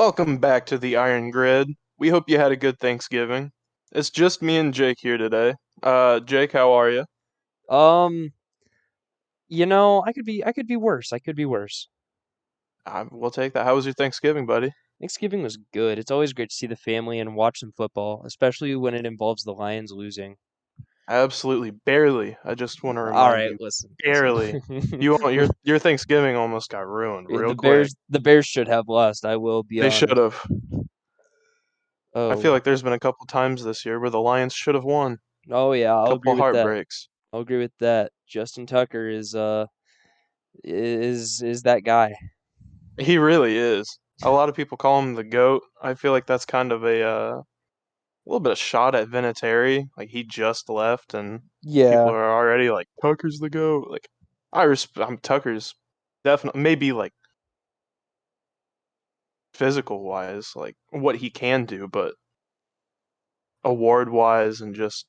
Welcome back to the Iron Grid. We hope you had a good Thanksgiving. It's just me and Jake here today. Jake, how are you? Um, I could be worse. I could be worse. We'll take that. How was your Thanksgiving, buddy? Thanksgiving was good. It's always great to see the family and watch some football, especially when it involves the Lions losing. Absolutely, barely. I just want to All remind right, you, listen. barely. Your Thanksgiving almost got ruined The real quick. Bears should have lost. I will be They should honest. have. I feel Oh, like there's been a couple times this year where the Lions should have won. oh yeah, I'll agree Couple with that. heartbreaks. I'll agree with that. Justin Tucker is that guy. He really is. A lot of people call him the GOAT. I feel like that's kind of a little bit of shot at Vinatieri. Like he just left, and people Yeah. are already like Tucker's the goat. Like I'm Tucker's definitely maybe like physical wise, like what he can do, but award wise and just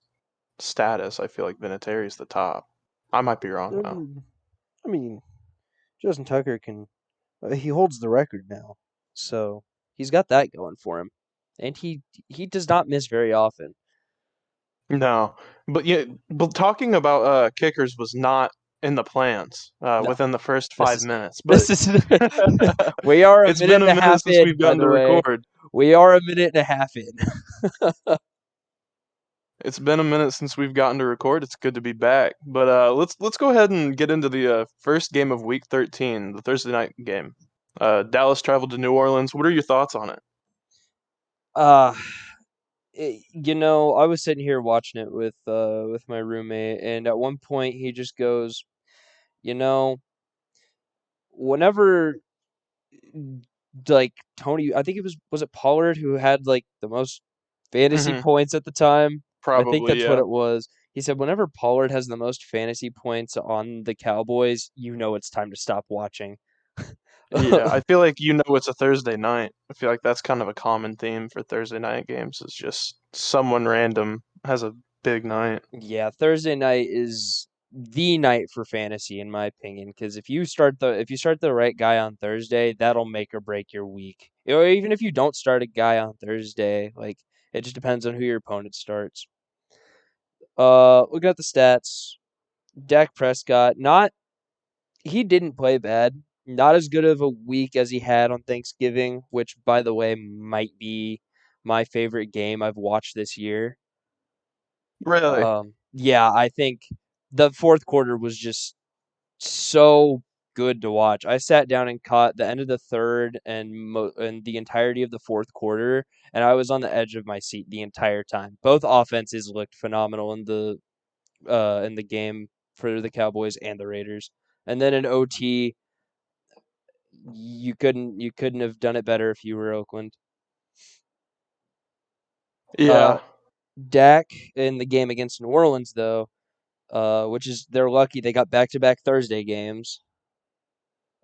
status, I feel like Vinatieri's the top. I might be wrong though. Um, I mean, Justin Tucker can. He holds the record now, so he's got that going for him, and he does not miss very often. No, but yeah, but talking about kickers was not in the plans No, within the first this five is minutes, but this is we are a it's minute been and a a minute half since in, we've by gotten the to way. record. We are a minute and a half in. It's been a minute since we've gotten to record. It's good to be back. But let's go ahead and get into the first game of Week 13, the Thursday night game. Dallas traveled to New Orleans. What are your thoughts on it? Uh I was sitting here watching it with my roommate, and at one point he just goes, you know, whenever like Tony, I think it was Pollard who had like the most fantasy Hmm. points at the time. I think Probably, that's what yeah. it was. He said whenever Pollard has the most fantasy points on the Cowboys, you know it's time to stop watching. Yeah, I feel like it's a Thursday night. I feel like that's kind of a common theme for Thursday night games. It's just someone random has a big night. Yeah, Thursday night is the night for fantasy in my opinion because if you start the right guy on Thursday, that'll make or break your week. Or even if you don't start a guy on Thursday, like it just depends on who your opponent starts. Looking at the stats, Dak Prescott, not he didn't play bad. Not as good of a week as he had on Thanksgiving, which by the way might be my favorite game I've watched this year. Really? Yeah, I think the fourth quarter was just so good to watch. I sat down and caught the end of the third and the entirety of the fourth quarter, and I was on the edge of my seat the entire time. Both offenses looked phenomenal in the game for the Cowboys and the Raiders. And then in OT, you couldn't have done it better if you were Oakland. Uh, Yeah. Dak in the game against New Orleans though, which is they're lucky they got back-to-back Thursday games.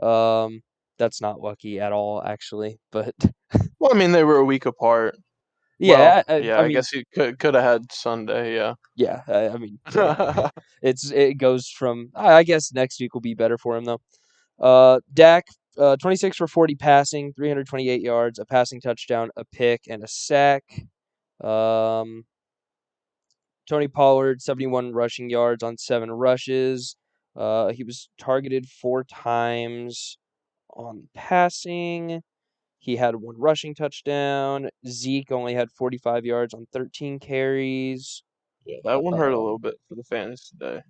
Um, that's not lucky at all, actually. But Well, I mean, they were a week apart. yeah, Well, I, yeah, I I mean, guess you could have had Sunday, yeah. yeah, yeah. It goes from I guess next week will be better for him though. Dak, 26 for 40 passing, 328 yards, a passing touchdown, a pick, and a sack. Um, Tony Pollard, 71 rushing yards on 7 rushes. He was targeted 4 times on passing. He had 1 rushing touchdown. Zeke only had 45 yards on 13 carries. Yeah, that one hurt a little Um, bit for the fantasy day.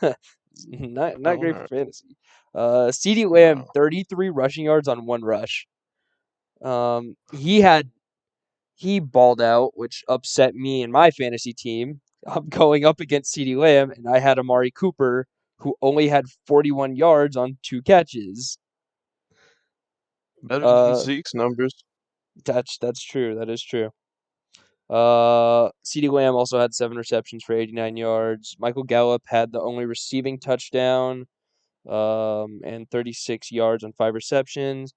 That not one great for hurt. fantasy. CeeDee Lamb, No. 33 rushing yards on 1 rush. He balled out, which upset me and my fantasy team. I'm going up against CeeDee Lamb, and I had Amari Cooper, who only had 41 yards on 2 catches. Better than Uh, Zeke's numbers. that's true. That is true. CeeDee Lamb also had 7 receptions for 89 yards. Michael Gallup had the only receiving touchdown, and 36 yards on 5 receptions.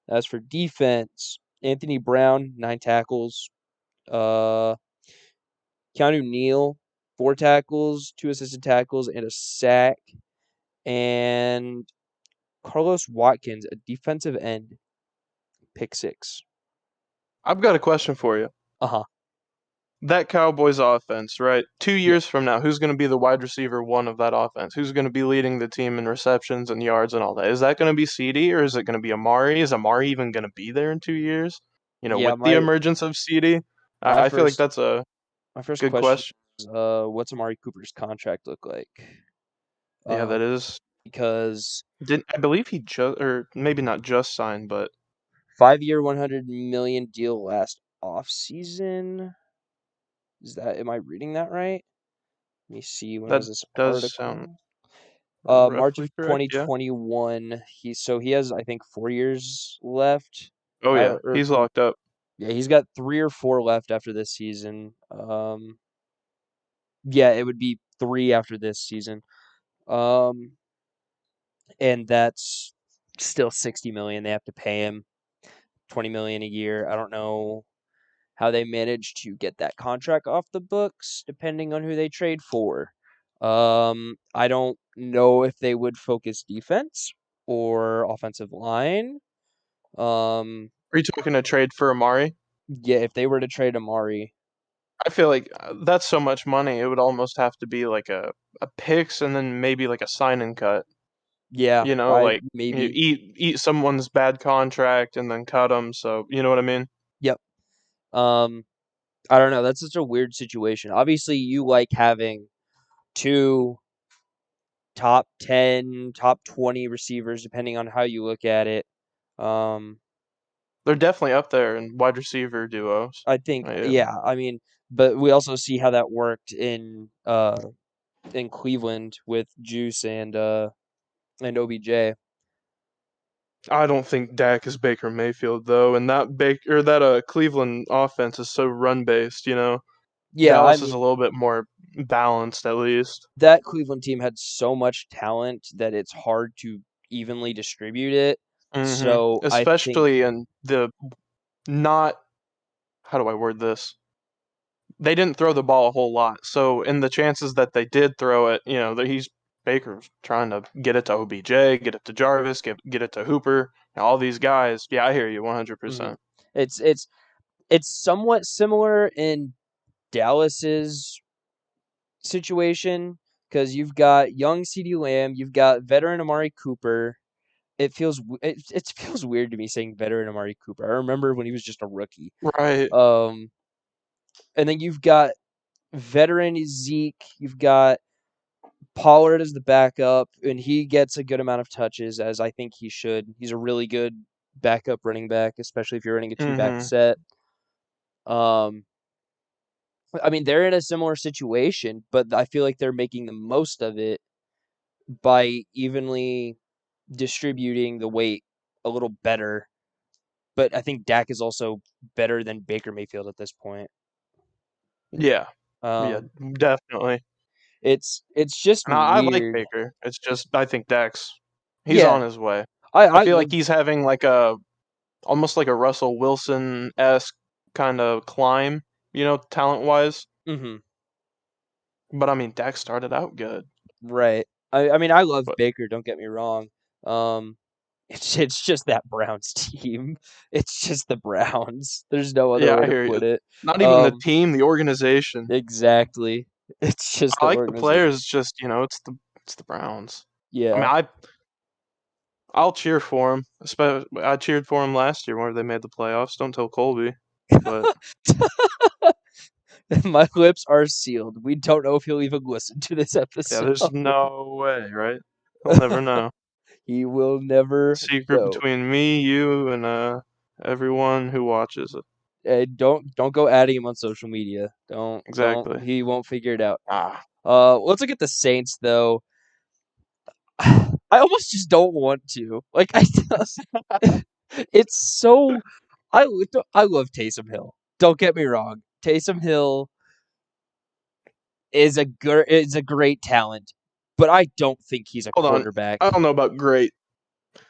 As for defense, Anthony Brown, 9 tackles. Uh, Keanu Neal, 4 tackles, 2 assisted tackles, and a sack. And Carlos Watkins, a defensive end, pick six. I've got a question for you. Uh-huh. That Cowboys offense, right? Two Yeah. years from now, who's going to be the wide receiver one of that offense? Who's going to be leading the team in receptions and yards and all that? Is that going to be CD or is it going to be Amari? Is Amari even going to be there in 2 years? Yeah, With the emergence of CD, my I feel like first that's a my first good question question. is what's Amari Cooper's contract look like? Yeah, Um that is. because Did I believe he just or maybe not just signed, but 5-year 100 million deal last off season. Am I reading that right? Let me see, when that was this does sound article? March roughly of correct. Yeah. 2021. He has, I think, 4 years left. Oh yeah, Or he's locked up. yeah, he's got 3 or 4 left after this season. Yeah, it would be 3 after this season. Um, and that's still 60 million they have to pay him, 20 million a year. I don't know how they manage to get that contract off the books, depending on who they trade for. I don't know if they would focus defense or offensive line. Um, Are you talking a trade for Amari? yeah, if they were to trade Amari, I feel like that's so much money. It would almost have to be like a picks and then maybe like a sign and cut. yeah, I Like you maybe, eat someone's bad contract and then cut them. So you know what I mean? yep. Um, I don't know. That's such a weird situation. Obviously, you like having two top 10, top 20 receivers, depending on how you look at it. Um, They're definitely up there in wide receiver duos. I think, Yeah. yeah, I mean, but we also see how that worked in Cleveland with Juice and OBJ. I don't think Dak is Baker Mayfield though, and that Cleveland offense is so run based. Yeah, I Dallas is mean, a little bit more balanced at least. that Cleveland team had so much talent that it's hard to evenly distribute it. So I think, Especially in the not how do I word this? They didn't throw the ball a whole lot. So in the chances that they did throw it, that he's Baker's trying to get it to OBJ, get it to Jarvis, get it to Hooper, all these guys. Yeah, I hear you mhm. 100%. it's it's it's somewhat similar in Dallas's situation because you've got young CeeDee Lamb, you've got veteran Amari Cooper. It feels weird to me saying veteran Amari Cooper. I remember when he was just a rookie. Right. Um, and then you've got veteran Zeke. You've got Pollard as the backup, and he gets a good amount of touches, as I think he should. He's a really good backup running back, especially if you're running a two-back Mhm. set. Um, I mean, they're in a similar situation, but I feel like they're making the most of it by evenly distributing the weight a little better. But I think Dak is also better than Baker Mayfield at this point. Yeah. Yeah, Um, definitely. it's just And I like weird. Baker. It's just I think he's Yeah, on his way. I I feel love. like he's having like a almost like a Russell Wilson-esque kind of climb, talent wise. Hmm. But I mean, Dak started out good. Right. I mean, I love But Baker. Don't get me wrong. Um, it's just that Browns team. It's just the Browns. There's no other yeah, way I to hear you. put it. Not even the Um, team, the organization. exactly. It's just I the like the organization. players, just it's the Browns. I mean, Yeah. I'll cheer for them. I cheered for them last year where they made the playoffs. Don't tell Colby, but My lips are sealed. We don't know if he'll even listen to this yeah, episode. there's no way, right? He'll never know. He will never Secret know. between me, you, and everyone who watches it. Don't go adding him on social media. Don't. Exactly. He won't figure it out. Ah, Let's look at the Saints though. I almost just don't want to. Like it's so. I love Taysom Hill. Don't get me wrong. Taysom Hill is a great talent, but I don't think he's a hold on. quarterback. I don't know about great.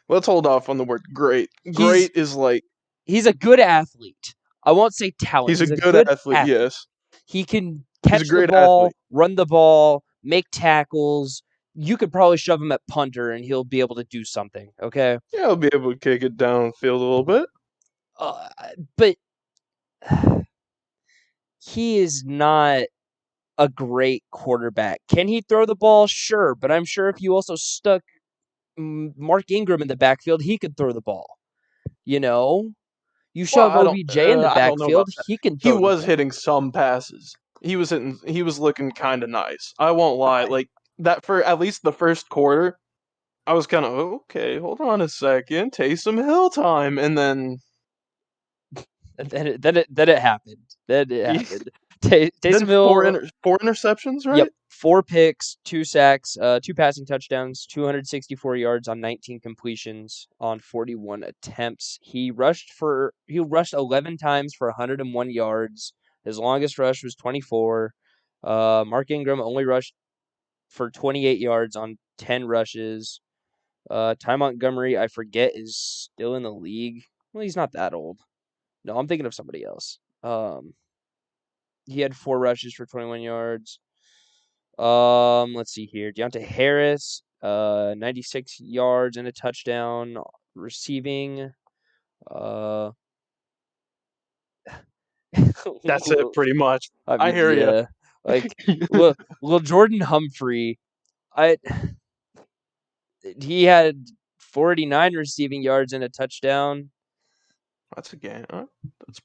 Let's hold off on the word great. He's Great is like he's a good athlete. I won't say talent. he's a He's a good good athlete. athlete. Yes, He can he's a catch the great ball, athlete. run the ball, make tackles. You could probably shove him at punter and he'll be able to do something, okay? Yeah, he'll be able to kick it downfield a little bit. Uh, but he is not a great quarterback. Can he throw the ball? Sure, but I'm sure if you also stuck Mark Ingram in the backfield, he could throw the ball. You know, you Well, shove OBJ in the I don't know about backfield, that. he can He throw the was ball. hitting some passes. He was looking kind of nice. I won't lie. Like that for at least the first quarter, I was kind of okay. Hold on a second, Taysom Hill time, and then Then it happened. Then it he, happened. then Taysom Hill, four interceptions, yep, right? 4 picks, 2 sacks, 2 passing touchdowns, 264 yards on 19 completions on 41 attempts. He rushed 11 times for 101 yards. His longest rush was 24. Mark Ingram only rushed for 28 yards on 10 rushes. Ty Montgomery, I forget, is still in the league. Well, he's not that old. No, I'm thinking of somebody else. He had 4 rushes for 21 yards. Let's see here. Deontay Harris, 96 yards and a touchdown receiving. Uh, That's it, pretty much. I I mean, hear you. yeah, like little Jordan Humphrey. I He had 49 receiving yards and a touchdown. That's a game. That's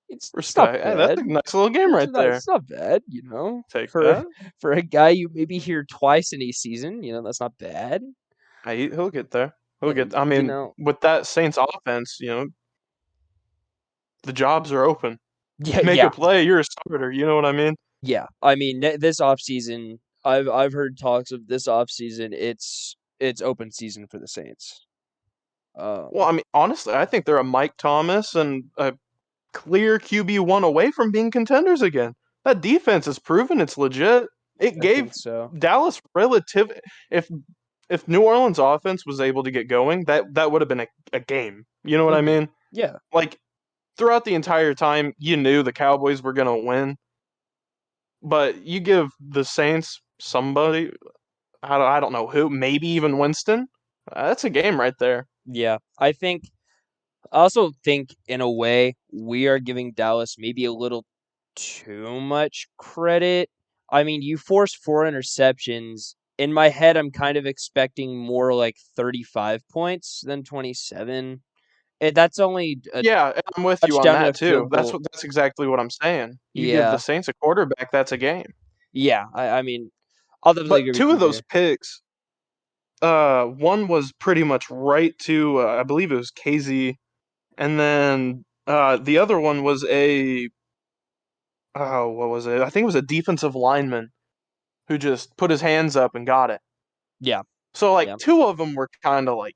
It's not respect. Hey, that's bad. a nice little game right there. It's not bad, you know. Take For that. for a guy you maybe hear twice in a season, that's not bad. He'll get there. He'll get. I You mean, know, with that Saints offense, the jobs are open. yeah, Make yeah, a play, you're a starter. You know what I mean? yeah. I mean, this offseason, I've heard talks of this offseason. It's open season for the Saints. Well, Um, I mean, honestly, I think they're a Mike Thomas and a clear QB1 away from being contenders again. That defense has proven it's legit. It I gave think so. Dallas relative. If if New Orleans offense was able to get going, that would have been a game. You know what I Hmm. mean? Yeah, Like throughout the entire time, you knew the Cowboys were gonna win, but you give the Saints somebody. I don't know who, maybe even Winston. That's a game right there. yeah. I also think, in a way, we are giving Dallas maybe a little too much credit. I mean, you forced 4 interceptions. In my head, I'm kind of expecting more like 35 points than 27. That's only a Yeah, I'm with you on touchdown and that a too. field goal. That's exactly what I'm saying. You give the Yeah, Saints a quarterback, that's a game. yeah. I mean, I'll definitely But agree with two you of those there. picks, one was pretty much right to I believe it was KZ, and then the other one was a oh what was it? I think it was a defensive lineman who just put his hands up and got it. Yeah, So like yeah. two of them were kind of like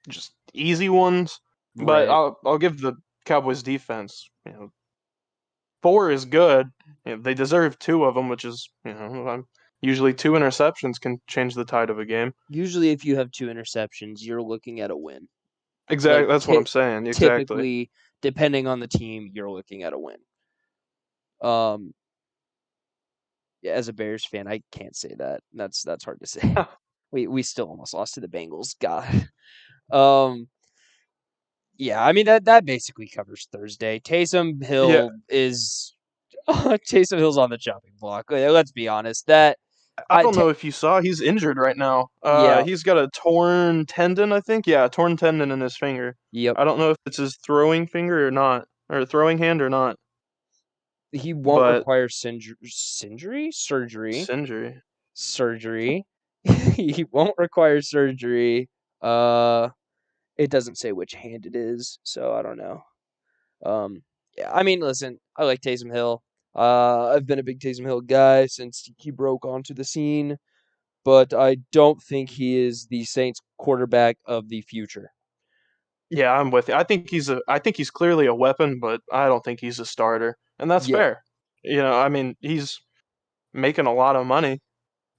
just easy ones, but Right. I'll give the Cowboys defense, 4 is good. They deserve 2 of them, which is, usually 2 interceptions can change the tide of a game. Usually, if you have 2 interceptions, you're looking at a win. Exactly, Like, that's what I'm saying. Exactly. typically, depending on the team, you're looking at a win. Um, yeah, as a Bears fan, I can't say that. That's hard to say. We still almost lost to the Bengals. God. Um, yeah, I mean that basically covers Thursday. Taysom Yeah, Hill is Taysom Hill's on the chopping block. Let's be honest. That I I don't ta- know if you saw, he's injured right now. Yeah. He's got a torn tendon, I think. Yeah, a torn tendon in his finger. Yep. I don't know if it's his throwing finger or not, or throwing hand or not, He won't but require surgery. it's injury. Surgery. He won't require surgery. Uh, it doesn't say which hand it is, so I don't know. Um, yeah, I mean, listen, I like Taysom Hill. I've been a big Taysom Hill guy since he broke onto the scene, but I don't think he is the Saints quarterback of the future. Yeah, I'm with you. I think he's clearly a weapon, but I don't think he's a starter, and that's Yeah. fair. I mean, he's making a lot of money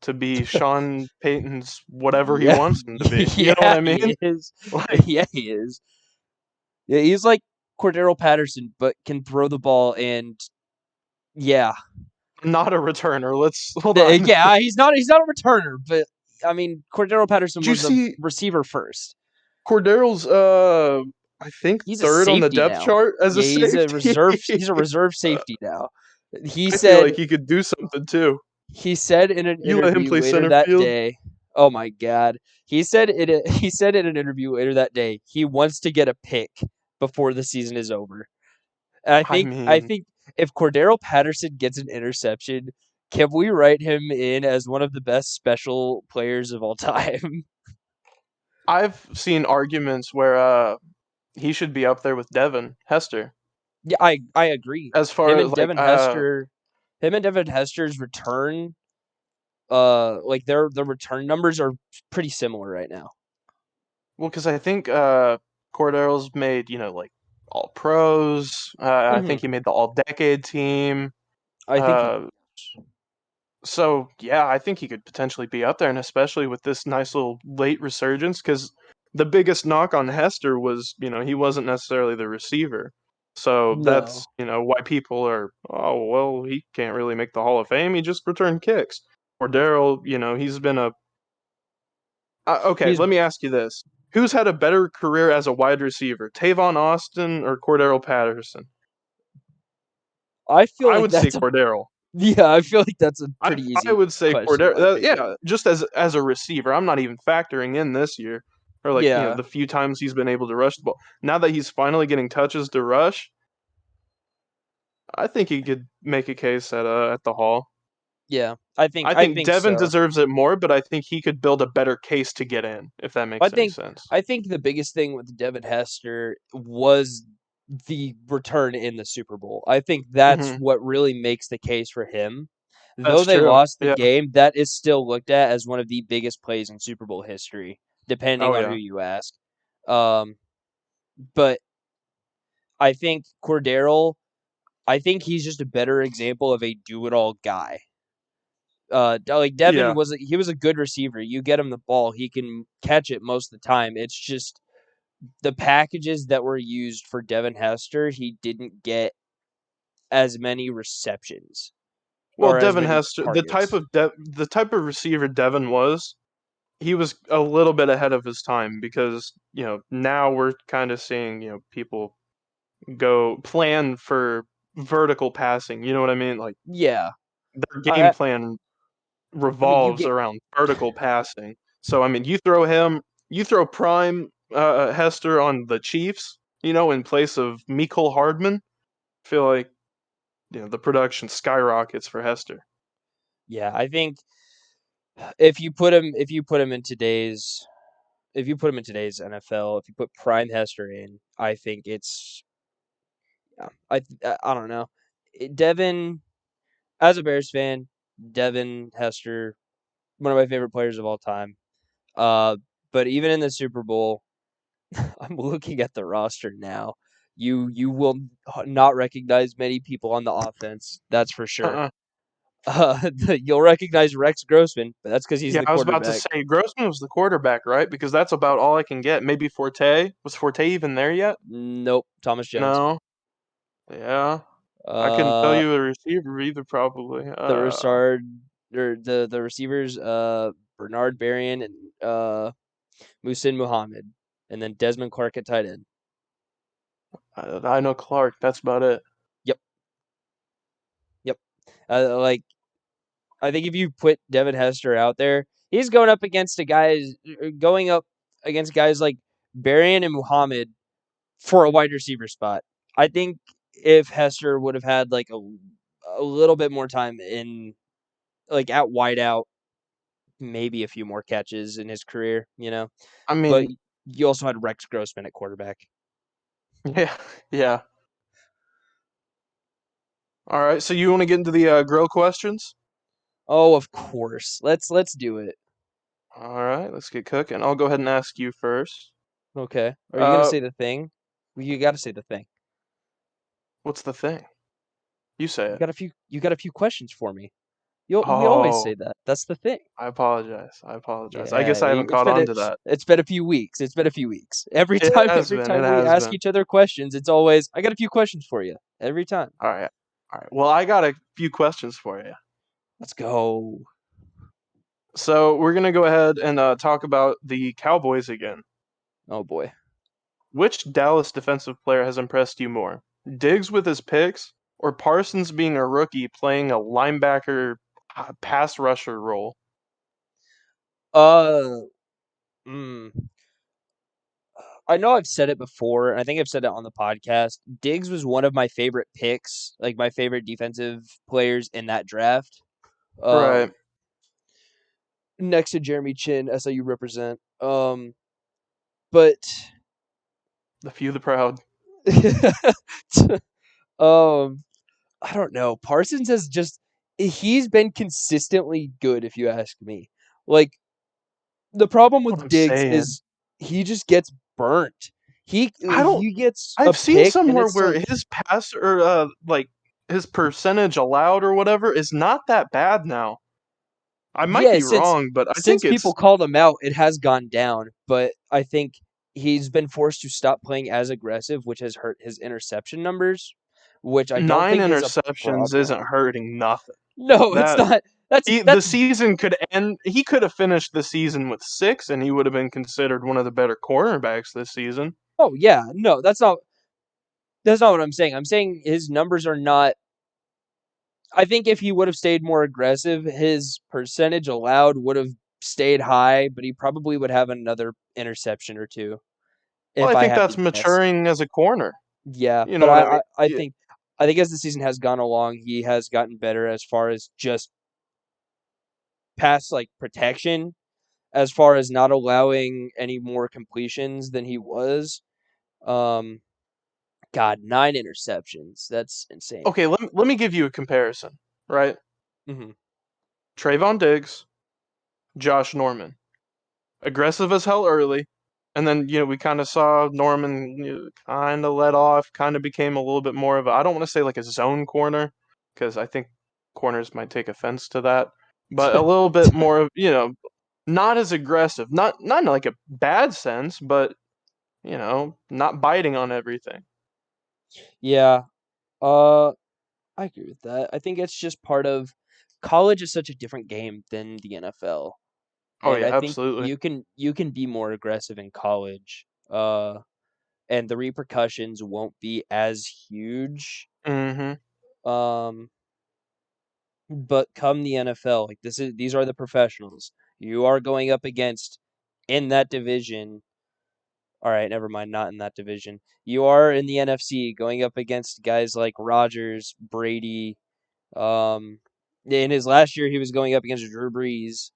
to be Sean Payton's whatever he Yeah. wants him to be. You know what Yeah, I mean? he is. Like, Yeah, he is. Yeah, he's like Cordero Patterson, but can throw the ball and yeah. not a returner. Let's hold on. Yeah, he's not a returner, but I mean Cordero Patterson Did you was a see receiver first. Cordero's? I think He's a third on the safety depth now. chart as a Yeah, he's a safety. reserve. He's a reserve safety now. He I feel said like he could do something too. he said in an You let him interview play later center that field. day. Oh my God. He said it. He said in an interview later that day he wants to get a pick before the season is over. And I I mean, think if Cordero Patterson gets an interception, can we write him in as one of the best special players of all time? I've seen arguments where he should be up there with Devin Hester Yeah, I agree. as far Him as and like Devin Hester, him and Devin Hester's return, like their return numbers are pretty similar right now. well, because I think Cordero's made like all pros. I Hmm think he made the all decade team. I think he. Uh, so yeah, I think he could potentially be up there, and especially with this nice little late resurgence, because the biggest knock on Hester was he wasn't necessarily the receiver. So that's No. why people are, oh well, he can't really make the Hall of Fame. He just returned kicks. Or Daryl, he's been a okay, He's let me ask you this. Who's had a better career as a wide receiver, Tavon Austin or Cordero Patterson? I feel I like would say that's a Cordero. yeah, I feel like that's a I pretty I easy would say question in Cordero. my opinion. Yeah, just as a receiver, I'm not even factoring in this year or like Yeah. the few times he's been able to rush the ball. Now that he's finally getting touches to rush, I think he could make a case at the Hall. Yeah. I I think think Devin so. deserves it more, but I think he could build a better case to get in, if that I makes any think sense. I think the biggest thing with Devin Hester was the return in the Super Bowl. I think that's Hmm. what really makes the case for him. Though That's they true. lost the Yeah. game, that is still looked at as one of the biggest plays in Super Bowl history, depending Oh on who yeah. you ask. Um, but I think Cordero, I think he's just a better example of a do-it-all guy. Like Devin Yeah. was, he was a good receiver. You get him the ball, he can catch it most of the time. It's just the packages that were used for Devin Hester, he didn't get as many receptions Well, or as Devin many Hester, targets. the type of receiver Devin was, he was a little bit ahead of his time because now we're kind of seeing people go plan for vertical passing. You know what I mean? Like Yeah, their game I plan I mean you revolves get around vertical passing. So I mean, you throw prime Hester on the Chiefs, in place of Mecole Hardman. I feel like the production skyrockets for Hester. yeah, I think if you put him in today's NFL, if you put Prime Hester in, I think it's yeah, I don't know. Devin, as a Bears fan, Devin Hester, one of my favorite players of all time. Uh, but even in the Super Bowl, I'm looking at the roster now. You will not recognize many people on the offense. That's for sure. Uh-uh. You'll recognize Rex Grossman, but that's because he's Yeah, the I was about to quarterback. say Grossman was the quarterback, right? Because that's about all I can get. Maybe Forte. Was Forte even there yet? Nope, Thomas Jones. No. Yeah. I couldn't tell Uh, you a receiver either, probably. the Rashard or the receivers, Bernard Berrien and Musin Muhammad, and then Desmond Clark at tight end. I know Clark. That's about it. Yep, yep. Like I think if you put Devin Hester out there, he's going up against guys like Berrien and Muhammad for a wide receiver spot. I think if Hester would have had like a little bit more time in like at wideout, maybe a few more catches in his career, I But mean, you also had Rex Grossman at quarterback. yeah, yeah. All right. So you want to get into the grill questions? Oh, of course. Let's do it. All right. Let's get cooking. I'll go ahead and ask you first. Okay. Are you gonna Uh, say the thing? Well, you got to say the thing. what's the thing? You say it. You got a few questions for me. We always Oh, say that. That's the thing. I apologize. I apologize. I Yeah, guess I haven't caught on to that. it's been a few weeks. It's been a few weeks. It has Every been. It time we has ask been. each other questions, it's always I got a few questions for you. Every time. All right. All right. Well, I got a few questions for you. Let's go. So we're gonna go ahead and talk about the Cowboys again. Oh boy. Which Dallas defensive player has impressed you more? Diggs with his picks, or Parsons being a rookie playing a linebacker pass rusher role? Uh, mm, I know I've said it before, and I think I've said it on the podcast. Diggs was one of my favorite picks, like my favorite defensive players in that draft. Right. Um, Next to Jeremy Chin, SIU represent. But The few, the proud. um, I don't know. Parsons has just he's been consistently good, if you ask me. Like the problem What with I'm Diggs saying. is he just gets burnt. I don't. He gets a I've seen pick, and somewhere it's where like, his pass or like his percentage allowed or whatever is not that bad now. I might yeah, be wrong, but I think since people it's called him out, it has gone down. But I think he's been forced to stop playing as aggressive, which has hurt his interception numbers, which I don't nine think is a interceptions isn't problem. hurting nothing. No, it's That not. the That's season could end. He could have finished the season with six, and he would have been considered one of the better cornerbacks this season. oh yeah, no, that's not what I'm saying. I'm saying his numbers are not. I think if he would have stayed more aggressive, his percentage allowed would have stayed high, but he probably would have another interception or two Well, if I I think had to that's guess. maturing as a corner. Yeah, You know but what I mean? Yeah. I think as the season has gone along, he has gotten better as far as just pass like protection, as far as not allowing any more completions than he was. Um, God, 9 interceptions. That's insane. Okay, let me give you a comparison. Right, Hmm. Trayvon Diggs, Josh Norman, aggressive as hell early, and then we kind of saw Norman kind of let off, kind of became a little bit more of a, I don't want to say like a zone corner because I think corners might take offense to that, but a little bit more of not as aggressive, not in like a bad sense, but not biting on everything. Yeah. Uh, I agree with that. I think it's just part of college is such a different game than the NFL. Oh And yeah, I think absolutely. you can be more aggressive in college. And the repercussions won't be as huge. Mm-hmm. Um, but come the NFL, like these are the professionals. You are going up against in that division. All right, never mind, not in that division. You are in the NFC going up against guys like Rodgers, Brady. Um, in his last year, he was going up against Drew Brees.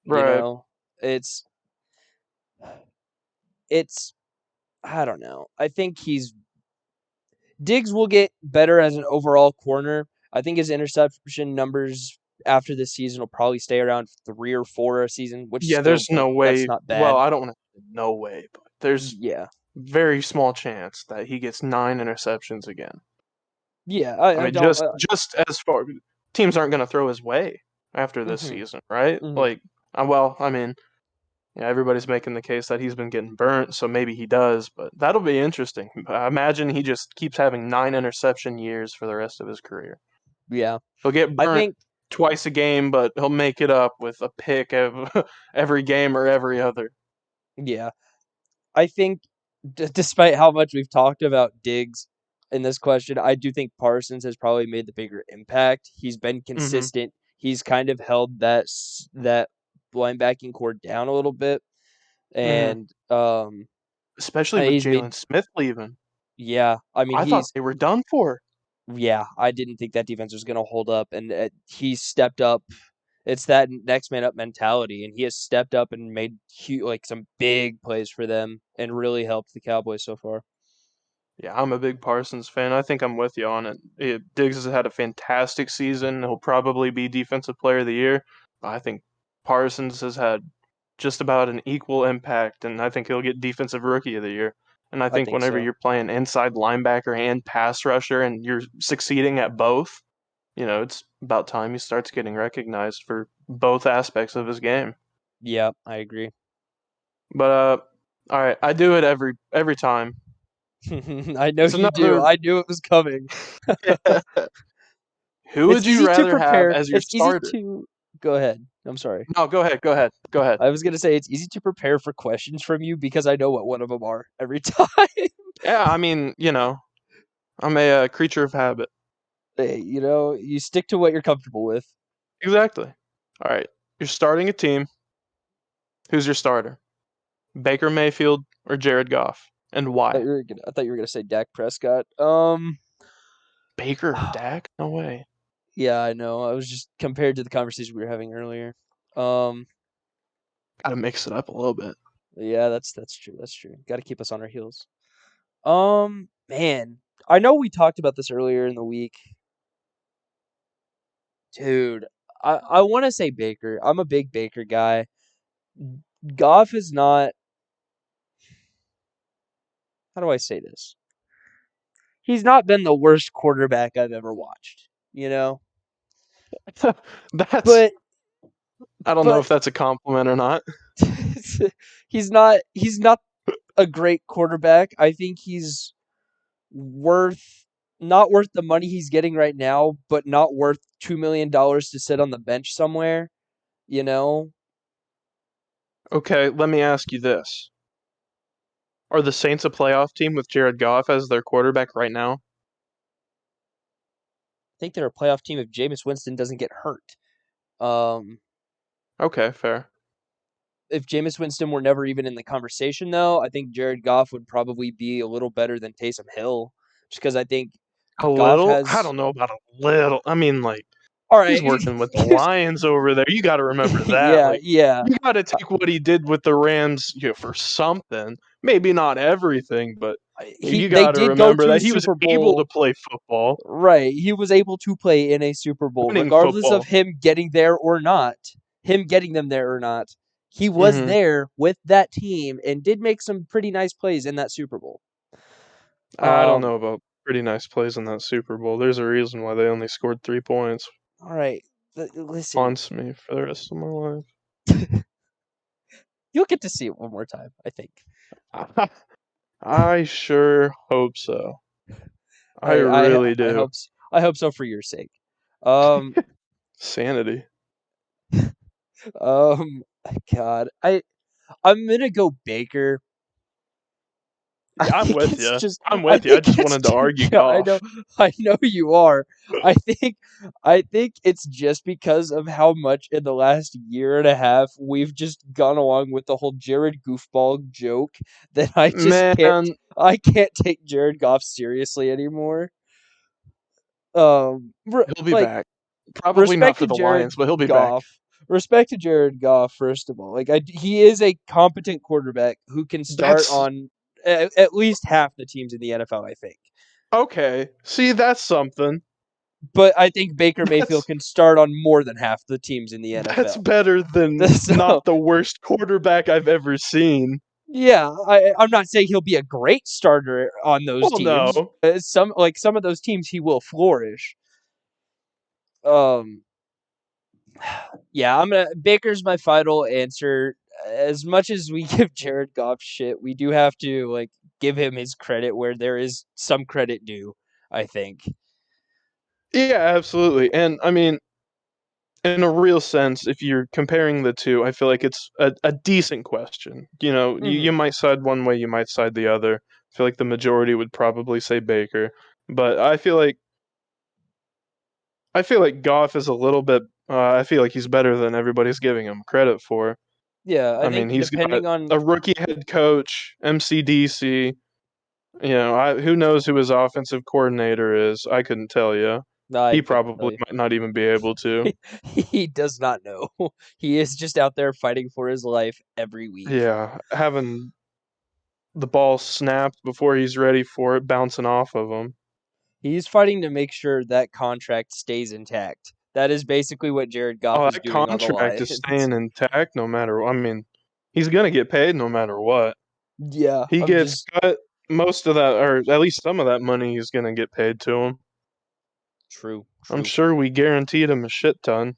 You Right. know, it's it's I don't know. I think he's Diggs will get better as an overall corner. I think his interception numbers after this season will probably stay around 3 or 4 a season, which Yeah, still there's no that's way. not Well, bad. I don't want to say no way, but there's Yeah, very small chance that he gets nine interceptions again. yeah. I I mean, don't. just as far teams aren't going to throw his way after this Mhm, season, right? mhm. Like, well, I mean, yeah, everybody's making the case that he's been getting burnt, so maybe he does, but that'll be interesting. I imagine he just keeps having nine interception years for the rest of his career. Yeah, He'll get I burnt think. twice a game, but he'll make it up with a pick every game or every other. Yeah, I think. Despite how much we've talked about Diggs in this question, I do think Parsons has probably made the bigger impact. He's been Hmm. consistent. He's kind of held that linebacking core down a little bit, Hmm. and Especially with he's made. Jalen Smith leaving. Yeah, I mean I thought he's they were done for. yeah. I didn't think that defense was going to hold up, and he stepped up. It's that next man up mentality, and he has stepped up and made like some big plays for them, and really helped the Cowboys so far. Yeah, I'm a big Parsons fan. I think I'm with you on it. Diggs has had a fantastic season. He'll probably be Defensive Player of the Year. I think Parsons has had just about an equal impact, and I think he'll get Defensive Rookie of the Year. And I I think think whenever so. you're playing inside linebacker and pass rusher and you're succeeding at both, it's about time he starts getting recognized for both aspects of his game. Yeah, I agree. But all right, I do it every time. I know It's you do. another. I knew it was coming. Who It's would you easy to rather have prepare. as your It's easy starter? to go ahead. I'm sorry. No, go ahead. Go ahead. Go ahead. I was gonna say it's easy to prepare for questions from you because I know what one of them are every time. Yeah, I mean, I'm a creature of habit. Hey, you stick to what you're comfortable with. Exactly. All right. You're starting a team. Who's your starter? Baker Mayfield or Jared Goff? And why? I thought you were gonna say Dak Prescott. Baker or Dak? No way. Yeah, I know. I was just compared to the conversation we were having earlier. Um, Gotta mix it up a little bit. yeah, that's true. That's true. Got to keep us on our heels. Man, I know we talked about this earlier in the week, dude. I want to say Baker. I'm a big Baker guy. Goff is not. How do I say this? He's not been the worst quarterback I've ever watched. You know, That's but I don't know but if that's a compliment or not. he's not a great quarterback. I think he's worth not worth the money he's getting right now, but not worth $2 million to sit on the bench somewhere. You know, Okay, let me ask you this. Are the Saints a playoff team with Jared Goff as their quarterback right now? I think they're a playoff team if Jameis Winston doesn't get hurt. Um, Okay, fair. if Jameis Winston were never even in the conversation, though, I think Jared Goff would probably be a little better than Taysom Hill, just because I think A Goff little? I has. don't know about a little. I mean, like, All he's right, working with the Lions over there. You got to remember that. yeah, Like, yeah. you got to take what he did with the Rams, for something. Maybe not everything, but He you they got to did go remember to a that he was Super able to Bowl. play football, Right. He was able to play in a Super Bowl, winning regardless of football. him getting there or not. Him getting them there or not. He was hmm there with that team and did make some pretty nice plays in that Super Bowl. I don't Um, know about pretty nice plays in that Super Bowl. There's a reason why they only scored 3 points. all right. Listen, Haunts me for the rest of my life. you'll get to see it one more time, I think. I sure hope so. I I really I do. hope I hope so for your sake. Um Sanity. um God. I'm going to go Baker. I Yeah, I'm think with it's you. just I'm I with you. I think just it's wanted to argue yeah, I know Goff. I know you are. I think I think it's just because of how much in the last year and a half we've just gone along with the whole Jared goofball joke that Man, I can't take Jared Goff seriously anymore. he'll be Like back. Probably not respect for to the Lions, Jared but he'll be back. Goff. Respect to Jared Goff, first of all. He is a competent quarterback who can start That's on at least half the teams in the NFL, I think. okay. See, that's something. But I think Baker Mayfield That's can start on more than half the teams in the that's NFL. better than So, not the worst quarterback I've ever seen. yeah, I'm not saying he'll be a great starter on those Well, teams. no. Some of those teams he will flourish. Um, yeah, Baker's my final answer. As much as we give Jared Goff shit, we do have to give him his credit where there is some credit due, I think. Yeah, absolutely. And I mean, in a real sense, if you're comparing the two, I feel like it's a decent question. You Hmm. might side one way, you might side the other. I feel like the majority would probably say Baker, but I feel like Goff is a little bit. I feel like he's better than everybody's giving him credit for. Yeah, I I mean, think he's got depending on a rookie head coach, MCDC. Who knows who his offensive coordinator is? I couldn't tell you. I He couldn't tell probably you. might not even be able to. He does not know. He is just out there fighting for his life every week. Yeah, having the ball snapped before he's ready for it, bouncing off of him. He's fighting to make sure that contract stays intact. That is basically what Jared Goff Oh, is that doing on the contract is Lions. staying intact no matter. I mean, he's gonna get paid no matter what. Yeah, He I'm gets just cut most of that, or at least some of that money. He's gonna get paid to him. true, I'm true. sure we guaranteed him a shit ton.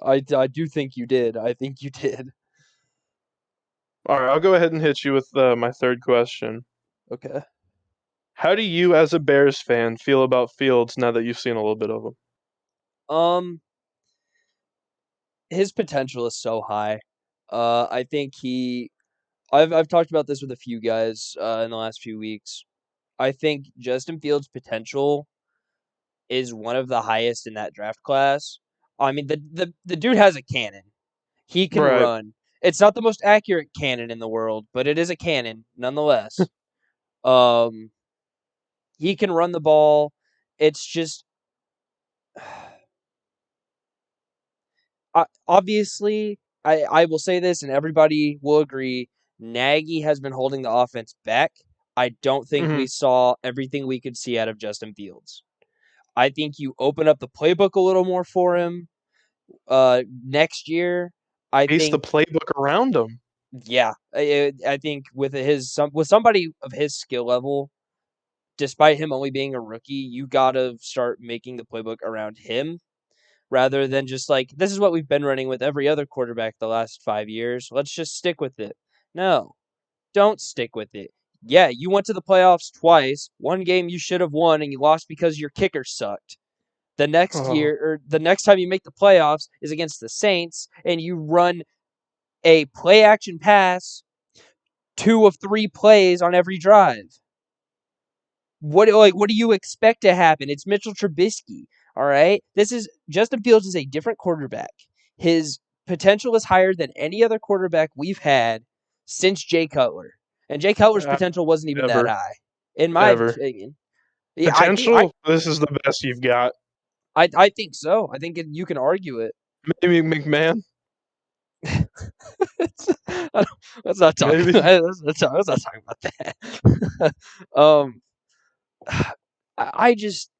I do think you did. I think you did. All right, I'll go ahead and hit you with my third question. Okay. How do you, as a Bears fan, feel about Fields now that you've seen a little bit of him? Um, his potential is so high. I think I've talked about this with a few guys in the last few weeks. I think Justin Fields' potential is one of the highest in that draft class. I mean, the dude has a cannon. He can Right. run. It's not the most accurate cannon in the world, but it is a cannon nonetheless. Um, he can run the ball. It's just obviously, I will say this, and everybody will agree. Nagy has been holding the offense back. I don't think Hmm. we saw everything we could see out of Justin Fields. I think you open up the playbook a little more for him next year. I Base the think, playbook around him. yeah, I think with somebody of his skill level, despite him only being a rookie, you gotta start making the playbook around him rather than just like this is what we've been running with every other quarterback the last 5 years. Let's just stick with it. No, don't stick with it. Yeah, you went to the playoffs twice. One game you should have won and you lost because your kicker sucked. The next Oh, year or the next time you make the playoffs is against the Saints and you run a play action pass 2 of 3 plays on every drive. What do you expect to happen? It's Mitchell Trubisky. All right. This is Justin Fields is a different quarterback. His potential is higher than any other quarterback we've had since Jay Cutler. And Jay Cutler's uh, potential wasn't even that ever, high, in my ever. opinion. Yeah, Potential. This is the best you've got. I think so. I think you can argue it. Maybe McMahon. Let's not talk. Maybe. Let's not talk about that. um, I just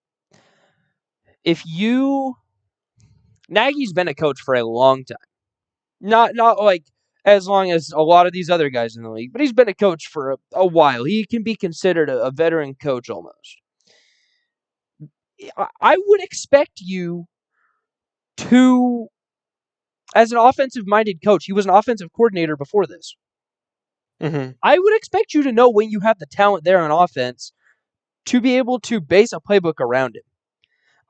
if you Nagy's been a coach for a long time. Not like as long as a lot of these other guys in the league, but he's been a coach for a while. He can be considered a veteran coach almost. I would expect you to, as an offensive minded coach, he was an offensive coordinator before this. Hmm. I would expect you to know when you have the talent there on offense to be able to base a playbook around him.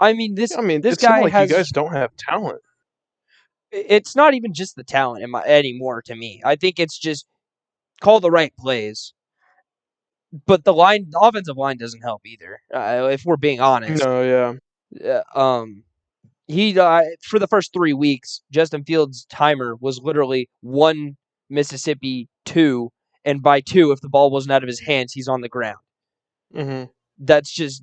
I mean, I mean, this it's not guy like you has. guys don't have talent. It's not even just the talent anymore to me. I think it's just call the right plays. But the offensive line doesn't help either. If we're being honest, No, yeah. uh, um, he for the first 3 weeks, Justin Fields' timer was literally 1 Mississippi 2, and by 2, if the ball wasn't out of his hands, he's on the ground. Hmm. That's just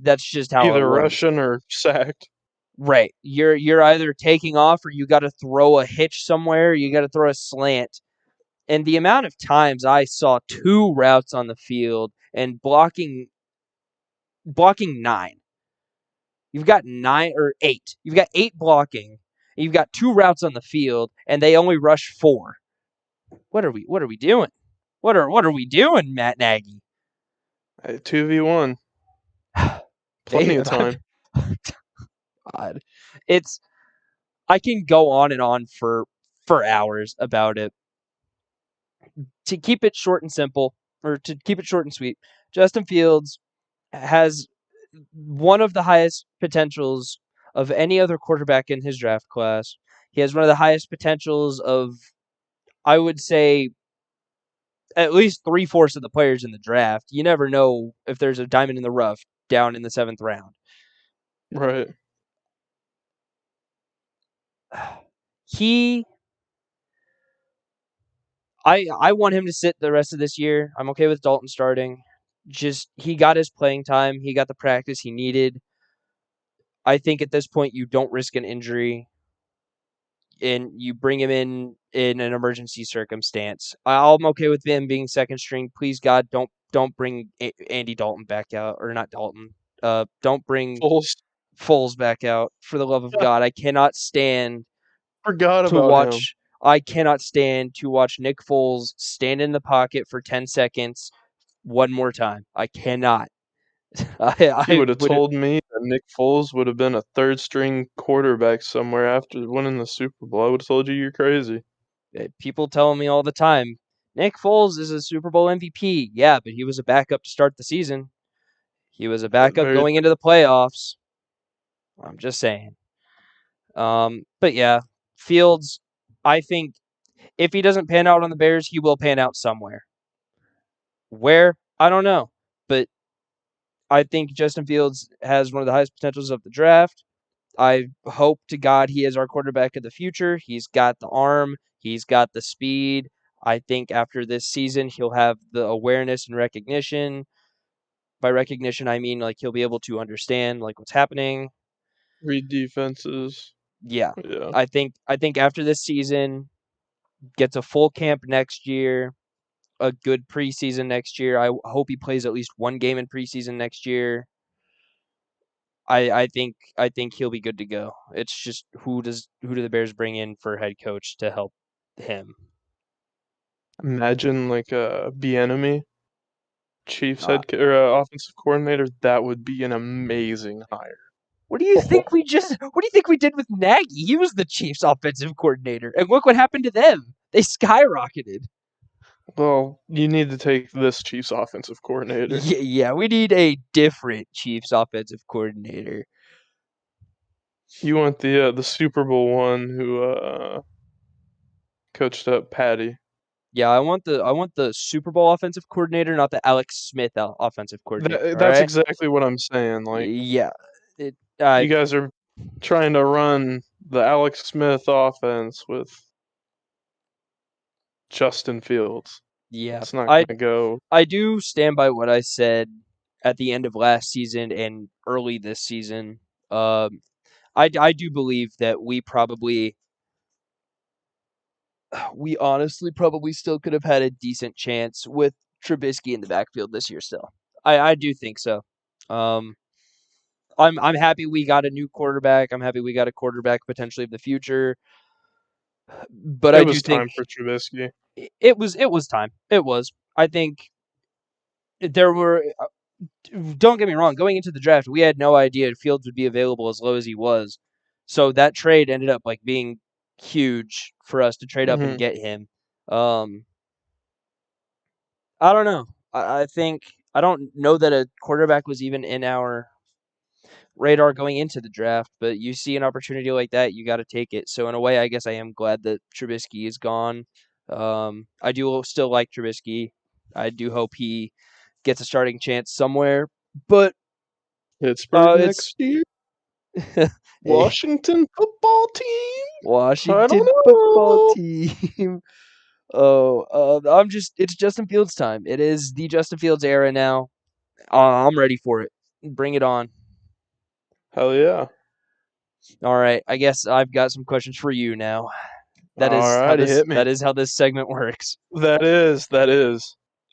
how it Either was. Russian or sacked. Right. You're either taking off or you got to throw a hitch somewhere. You got to throw a slant. And the amount of times I saw 2 routes on the field and blocking 9. You've got 9 or 8. You've got 8 blocking. You've got 2 routes on the field, and they only rush 4. What are we doing? What are we doing, Matt Nagy? 2v1. Plenty They of time. God. It's I can go on and on for hours about it. To keep it short and simple, or to keep it short and sweet, Justin Fields has one of the highest potentials of any other quarterback in his draft class. He has one of the highest potentials of, I would say, at least 3/4 of the players in the draft. You never know if there's a diamond in the rough down in the 7th round. Right. He, I want him to sit the rest of this year. I'm okay with Dalton starting. Just he got his playing time. He got the practice he needed. I think at this point you don't risk an injury and you bring him in an emergency circumstance. I'm okay with him being second string. Please God, don't bring Andy Dalton back out or not Dalton. Don't bring Foles. Foles back out for the love of God. I cannot stand Forgot to about him. watch. I cannot stand to watch Nick Foles stand in the pocket for 10 seconds one more time. I cannot. If you I would have would told me that Nick Foles would have been a third string quarterback somewhere after winning the Super Bowl, I would have told you you're crazy. people telling me all the time, Nick Foles is a Super Bowl MVP. Yeah, but he was a backup to start the season. He was a backup Very going into the playoffs. I'm just saying. But yeah, Fields. I think if he doesn't pan out on the Bears, he will pan out somewhere. Where? I don't know. But I think Justin Fields has one of the highest potentials of the draft. I hope to God he is our quarterback of the future. He's got the arm, he's got the speed. I think after this season, he'll have the awareness and recognition. By recognition, I mean like he'll be able to understand like what's happening. Read defenses. Yeah. Yeah. I think after this season, gets a full camp next year, a good preseason next year. I hope he plays at least one game in preseason next year. I think he'll be good to go. It's just who do the Bears bring in for head coach to help him? Imagine like a Bieniemy, Chiefs Uh, offensive coordinator. That would be an amazing hire. what do you think we just? What do you think we did with Nagy? He was the Chiefs' offensive coordinator, and look what happened to them. They skyrocketed. Well, you need to take this Chiefs offensive coordinator. Yeah. We need a different Chiefs offensive coordinator. You want the Super Bowl one who coached up Patty. Yeah, I want the Super Bowl offensive coordinator, not the Alex Smith offensive coordinator. All That's right. exactly what I'm saying. Like Yeah. It, you guys are trying to run the Alex Smith offense with Justin Fields. yeah. It's not I gonna go. I do stand by what I said at the end of last season and early this season. Um, I do believe that we honestly probably still could have had a decent chance with Trubisky in the backfield this year. Still, I do think so. Um, I'm happy we got a new quarterback. I'm happy we got a quarterback potentially of the future. But It I do was think time for Trubisky. it was time. It was. I think there were. Don't get me wrong. Going into the draft, we had no idea Fields would be available as low as he was. So that trade ended up like being huge for us to trade up and Hmm. get him. Um, I don't know. I think I don't know that a quarterback was even in our radar going into the draft, but you see an opportunity like that, you got to take it. So in a way, I guess I am glad that Trubisky is gone. I do still like Trubisky. I do hope he gets a starting chance somewhere, but Pittsburgh it's next year. Washington football team. I don't Washington football know. team. Oh, it's Justin Fields time. It is the Justin Fields era now. I'm ready for it. Bring it on. Hell yeah. All right, I guess I've got some questions for you now. That is how Alrighty, this hit me. that is how this segment works. That is.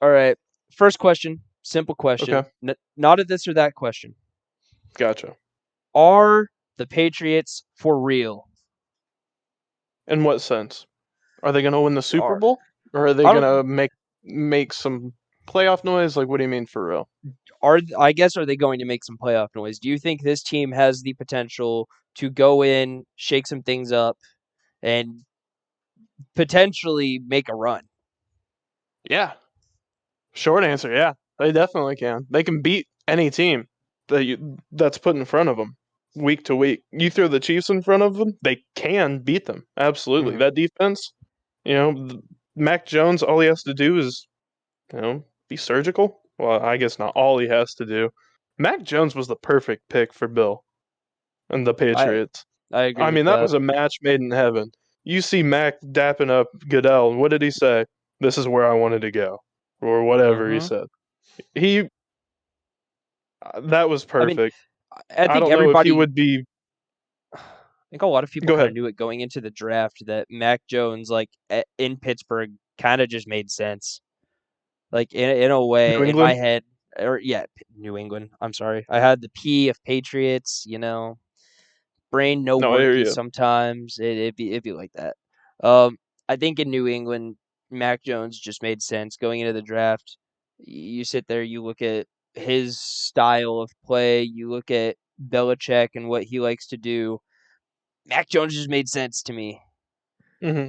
All right. First question, simple question. Okay, Not a this or that question. gotcha. Are the Patriots for real? In what sense? Are they gonna win the Super Are Bowl? Or are they I don't gonna make some playoff noise? Like what do you mean for real? I guess are they going to make some playoff noise? Do you think this team has the potential to go in, shake some things up, and potentially make a run? Yeah. Short answer, yeah. They definitely can. They can beat any team that's put in front of them week to week. You throw the Chiefs in front of them, they can beat them. Absolutely. Mm-hmm. That defense, Mac Jones, all he has to do is, be surgical. Well, I guess not all he has to do. Mac Jones was the perfect pick for Bill and the I Patriots. I agree I with mean, that that. was a match made in heaven. You see Mac dapping up Goodell, and what did he say? This is where I wanted to go, or whatever he Mm-hmm. said. He That was I mean, perfect. I I think don't know if he everybody would be. I think a lot of people Go kind of ahead. knew it going into the draft that Mac Jones, like in Pittsburgh, kind of just made sense. Like in a way, New in my England? head, or yeah, New England. I'm sorry, I had the P of Patriots. Brain no No, I hear worky you. sometimes. It'd be like that. Um, I think in New England, Mac Jones just made sense going into the draft. You sit there, you look at his style of play, you look at Belichick and what he likes to do. Mac Jones just made sense to me. Hmm.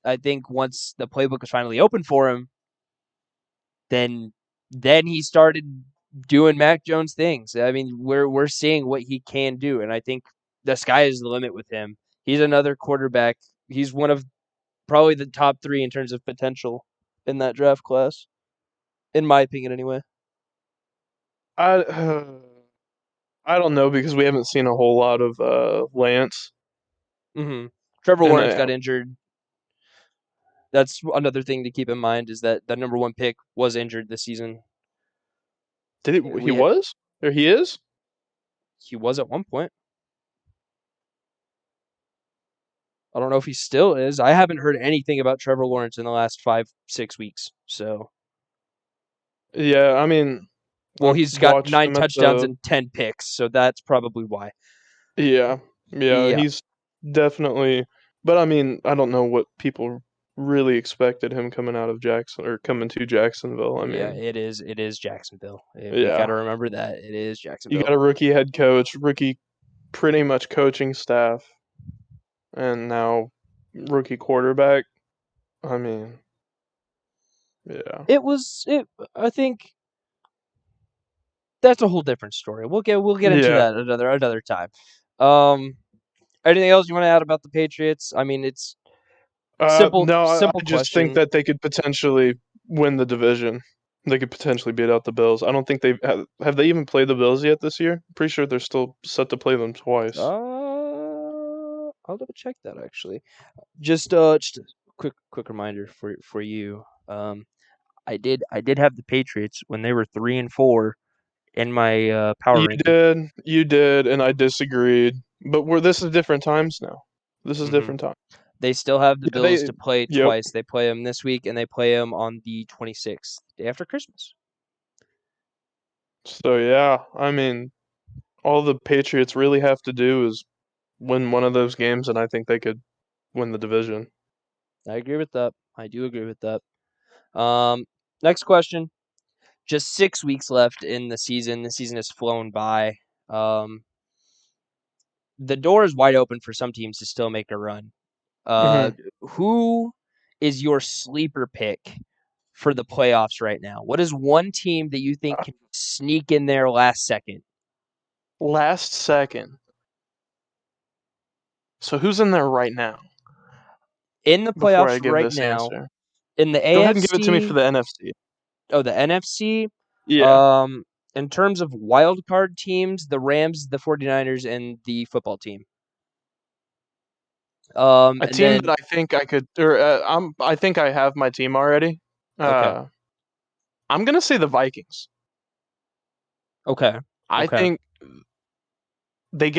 I think once the playbook was finally open for him, then he started doing Mac Jones things. I mean, we're seeing what he can do, and I think the sky is the limit with him. He's another quarterback. He's one of probably the top 3 in terms of potential in that draft class, in my opinion, anyway. I I don't know because we haven't seen a whole lot of Lance. Trevor And Lawrence got injured. That's another thing to keep in mind is that the number 1 pick was injured this season. he was or he is? He was at one point. I don't know if he still is. I haven't heard anything about Trevor Lawrence in the last 5-6 weeks. So, Yeah, I mean, well, I've he's got watched 9 him at touchdowns the and 10 picks, so that's probably why. yeah, Yeah. he's definitely. But I mean, I don't know what people really expected him coming out of Jackson or coming to Jacksonville. I Yeah, mean, it is Jacksonville. We got to yeah, remember that. It is you Jacksonville. got a rookie head coach, rookie pretty much coaching staff, and now rookie quarterback. I mean, yeah, I think that's a whole different story. We'll get into yeah. that another time. Um Anything else you want to add about the Patriots? I mean, it's simple No, I simple just think question. that they could potentially win the division. They could potentially beat out the Bills. I don't think they've have they even played the Bills yet this year. Pretty sure they're still set to play them twice. I'll double check that actually. Just a quick reminder for you. I did have the Patriots when they were 3-4 in my power ranking. You did, and I disagreed. But this is different times now. This is hmm different time. They still have the Yeah, Bills to play yep. twice. They play them this week and they play them on the 26th, day after Christmas. So yeah, I mean, all the Patriots really have to do is win one of those games, and I think they could win the division. I agree with that. I do agree with that. Next question. Just 6 weeks left in the season. The season has flown by. Um, the door is wide open for some teams to still make a run. Uh, hmm who is your sleeper pick for the playoffs right now? What is one team that you think can sneak in there last second? Last second. So who's in there right now? In the Before I playoffs give right this now, answer, in the go ahead and give it to me for AFC, the NFC. the NFC, Yeah, um, in terms of wild card teams, the Rams, the 49ers, and the football team. a And team that then I think I could, or I think I have my team already. okay, Uh, I'm gonna say the Vikings. okay, I okay. think they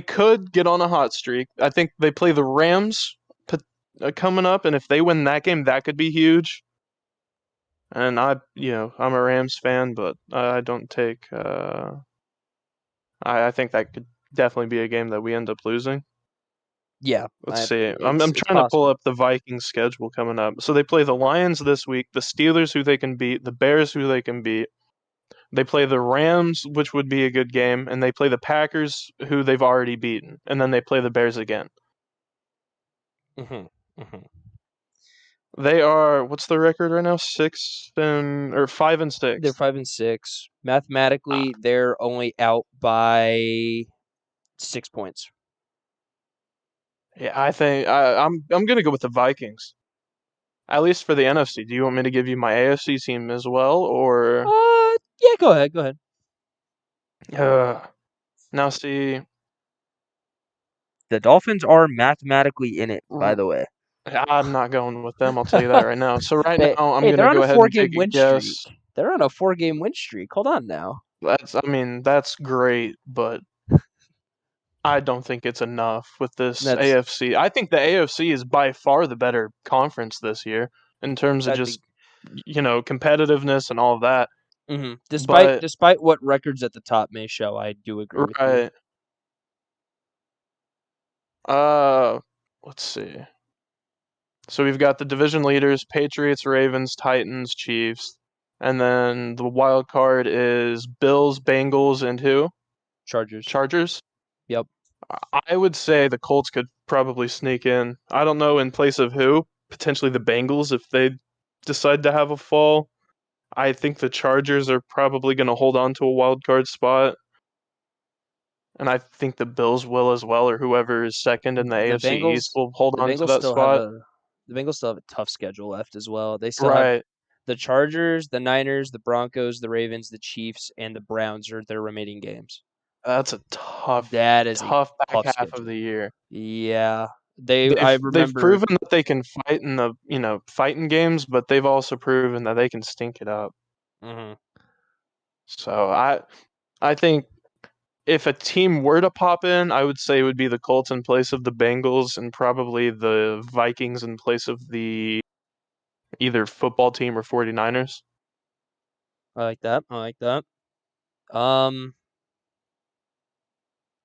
could get on a hot streak. I think they play the Rams coming up, and if they win that game, that could be huge. And I'm a Rams fan, but I don't take. I think that could definitely be a game that we end up losing. Yeah, Let's see. I'm it's trying to pull possible. up the Vikings schedule coming up. So they play the Lions this week, the Steelers who they can beat, the Bears who they can beat. They play the Rams, which would be a good game, and they play the Packers who they've already beaten, and then they play the Bears again. hmm hmm They are what's the record right now? 5 and 6. They're 5-6. Uh, Mathematically, they're only out by 6 points. yeah, I think I'm gonna go with the Vikings. At least for the NFC. Do you want me to give you my AFC team as well, or Yeah, go ahead, go ahead. uh, now see? The Dolphins are mathematically in it, by r- the way. I'm not going with them. I'll tell you that right now. So right now, I'm They're gonna on go a ahead and 4-game take a win streak. guess. They're on a 4-game win streak. Hold on now. I mean, that's great, but I don't think it's enough with this That's AFC. I think the AFC is by far the better conference this year in terms of I just think. competitiveness and all of that. Despite But despite what records at the top may show, I do agree with you. right, uh, let's see. So we've got the division leaders: Patriots, Ravens, Titans, Chiefs, and then the wild card is Bills, Bengals, and who? Chargers. Chargers. Yep. I would say the Colts could probably sneak in. I don't know in place of who. Potentially the Bengals if they decide to have a fall. I think the Chargers are probably going to hold on to a wild card spot, and I think the Bills will as well, or whoever is second in the The AFC East Bengals will hold the on to Bengals that still have spot. the Bengals still have a tough schedule left as well. They still have Right. the Chargers, the Niners, the Broncos, the Ravens, the Chiefs, and the Browns are their remaining games. That's a That is a tough back tough half of schedule. the year. Yeah, I They've remember. proven that they can fight in the fighting games, but they've also proven that they can stink it up. Mhm. So I think if a team were to pop in, I would say it would be the Colts in place of the Bengals, and probably the Vikings in place of the either football team or 49ers. I like that. I like that. Um,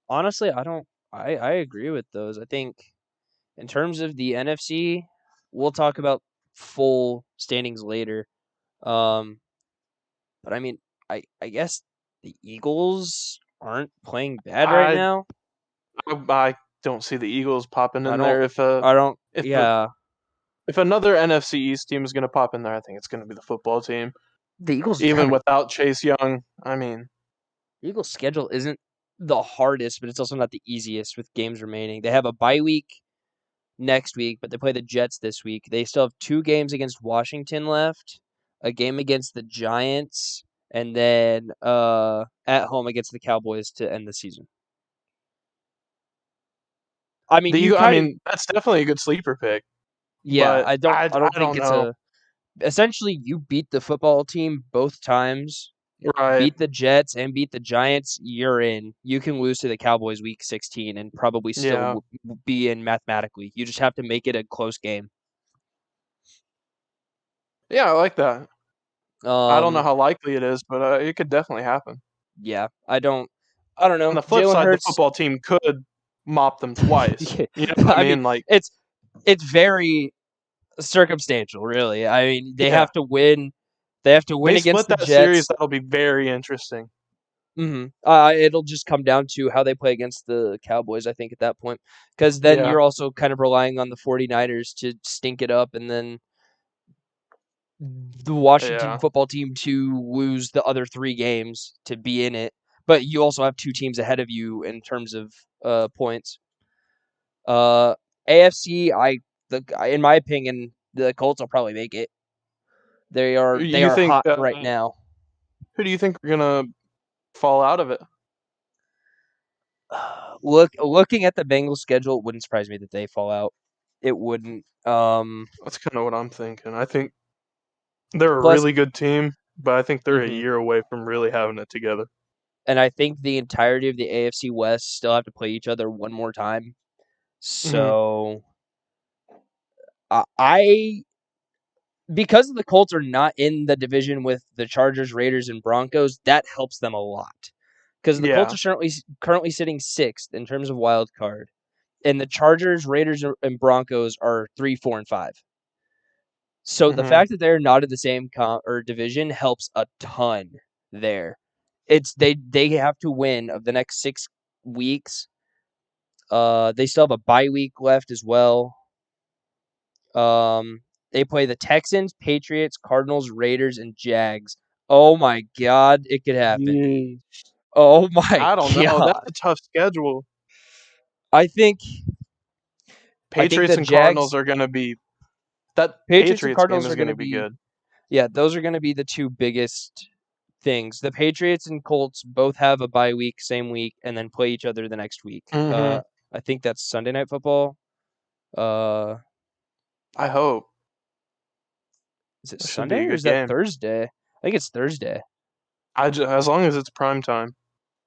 honestly, I don't. I agree with those. I think in terms of the NFC, we'll talk about full standings later. Um, but I mean, I guess the Eagles aren't playing bad right I now. I don't see the Eagles popping I in don't. there. I don't. If a Yeah, if another NFC East team is going to pop in there, I think it's going to be the football team. the Eagles Even have without Chase Young, I mean, the Eagles' schedule isn't the hardest, but it's also not the easiest with games remaining. They have a bye week next week, but they play the Jets this week. They still have 2 games against Washington left, a game against the Giants, and then at home against the Cowboys to end the season. I mean, you I kind of mean that's definitely a good sleeper pick, yeah, but I don't I think don't it's know. a essentially you beat the football team both times, Right? beat the Jets and beat the Giants, you're in. You can lose to the Cowboys week 16 and probably still Yeah. be in mathematically. You just have to make it a close game. Yeah, I like that. I don't know Um how likely it is, but it could definitely happen. yeah, I don't On know. the flip Jalen side, the Hurts. football team could mop them twice. Yeah, You know what I I mean, mean? Like, it's very circumstantial, really. I mean, they yeah, have to win. They have to win they against split the that series. Jets. That'll be very interesting. It'll just come down to how they play against the Cowboys, I think, at that point. Because then Yeah, you're also kind of relying on the 49ers to stink it up and then the Washington yeah. football team to lose the other 3 games to be in it. But you also have 2 teams ahead of you in terms of points. Uh, AFC, in my opinion, the Colts will probably make it. They You are think hot right now. who do you think are gonna fall out of it? Looking at the Bengals schedule, it wouldn't surprise me that they fall out. It wouldn't. That's kind of what I'm thinking. I think they're a Plus, really good team, but I think they're a hmm year away from really having it together. and I think the entirety of the AFC West still have to play each other one more time. Hmm. So I because the Colts are not in the division with the Chargers, Raiders, and Broncos, that helps them a lot. Because the Colts Yeah. are currently sitting 6th in terms of wild card, and the Chargers, Raiders, and Broncos are 3, 4, and 5. So the Hmm. fact that they're not in the same or division helps a ton there. It's they have to win of the next 6 weeks. They still have a bye week left as well. They play the Texans, Patriots, Cardinals, Raiders, and Jags. Oh my God, it could happen. Yay. Oh my I don't know. That's God. a tough schedule. I think Patriots the and Cardinals Jags, are gonna be that Patriots and Patriots game Cardinals is are going to gonna be be good. yeah, those are going to be the 2 biggest things. The Patriots and Colts both have a bye week, same week, and then play each other the next week. Hmm. I think that's Sunday Night Football. Uh, I hope is it that should be Sunday a or is good that game. Thursday? I think it's Thursday. As long as it's prime time.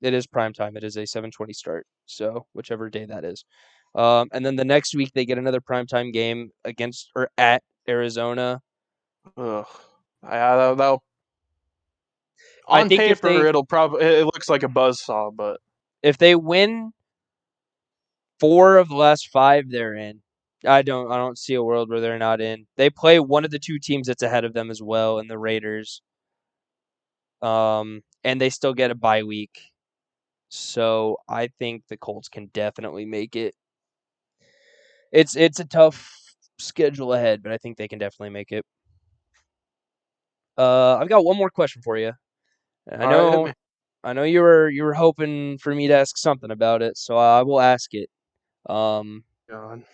It is prime time. It is a 7:20 start. So whichever day that is. And then the next week they get another primetime game against or at Arizona. Ugh. That'll I on think paper it'll probably it looks like a buzzsaw, but if they win 4 of the last 5, they're in. I don't see a world where they're not in. They play one of the 2 teams that's ahead of them as well in the Raiders. And they still get a bye week. So I think the Colts can definitely make it. It's a tough schedule ahead, but I think they can definitely make it. I've got one more question for you. I all right, hit me. know you were hoping for me to ask something about it, so I will ask it. Um, God.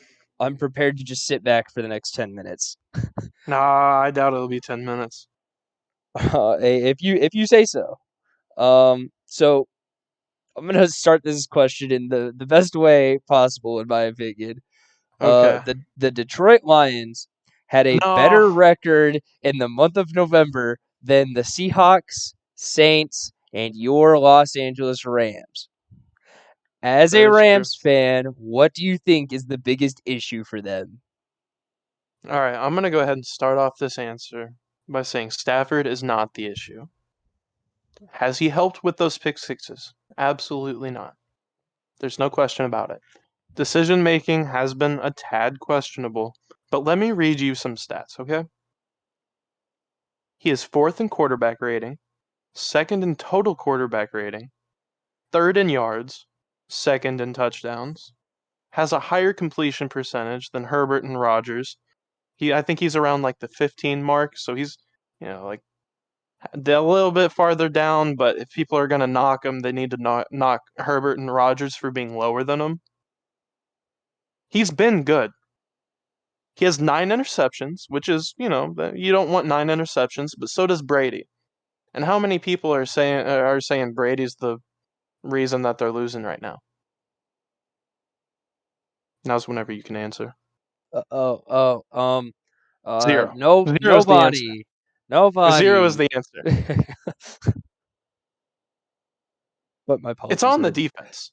I'm prepared to just sit back for the next 10 minutes. Nah, I doubt it'll be 10 minutes. If you say so. So I'm gonna start this question in the best way possible, in my opinion. Okay. The Detroit Lions had a No. better record in the month of November than the Seahawks, Saints, and your Los Angeles Rams. As That a is true. Rams fan, what do you think is the biggest issue for them? All right, I'm going to go ahead and start off this answer by saying Stafford is not the issue. Has he helped with those pick sixes? Absolutely not. There's no question about it. Decision making has been a tad questionable, but let me read you some stats, okay? He is fourth in quarterback rating, second in total quarterback rating, third in yards, second in touchdowns, has a higher completion percentage than Herbert and Rodgers. I think he's around like the 15 mark, so he's, like a little bit farther down, but if people are going to knock him, they need to knock Herbert and Rodgers for being lower than him. He's been good. He has 9 interceptions, which is, you don't want 9 interceptions, but so does Brady. And how many people are saying Brady's the reason that they're losing right now? Now's whenever you can answer. Oh, oh, Zero. no, Zero is the answer. nobody, Zero is nobody. the answer. But my It's apologies, on the sir. defense.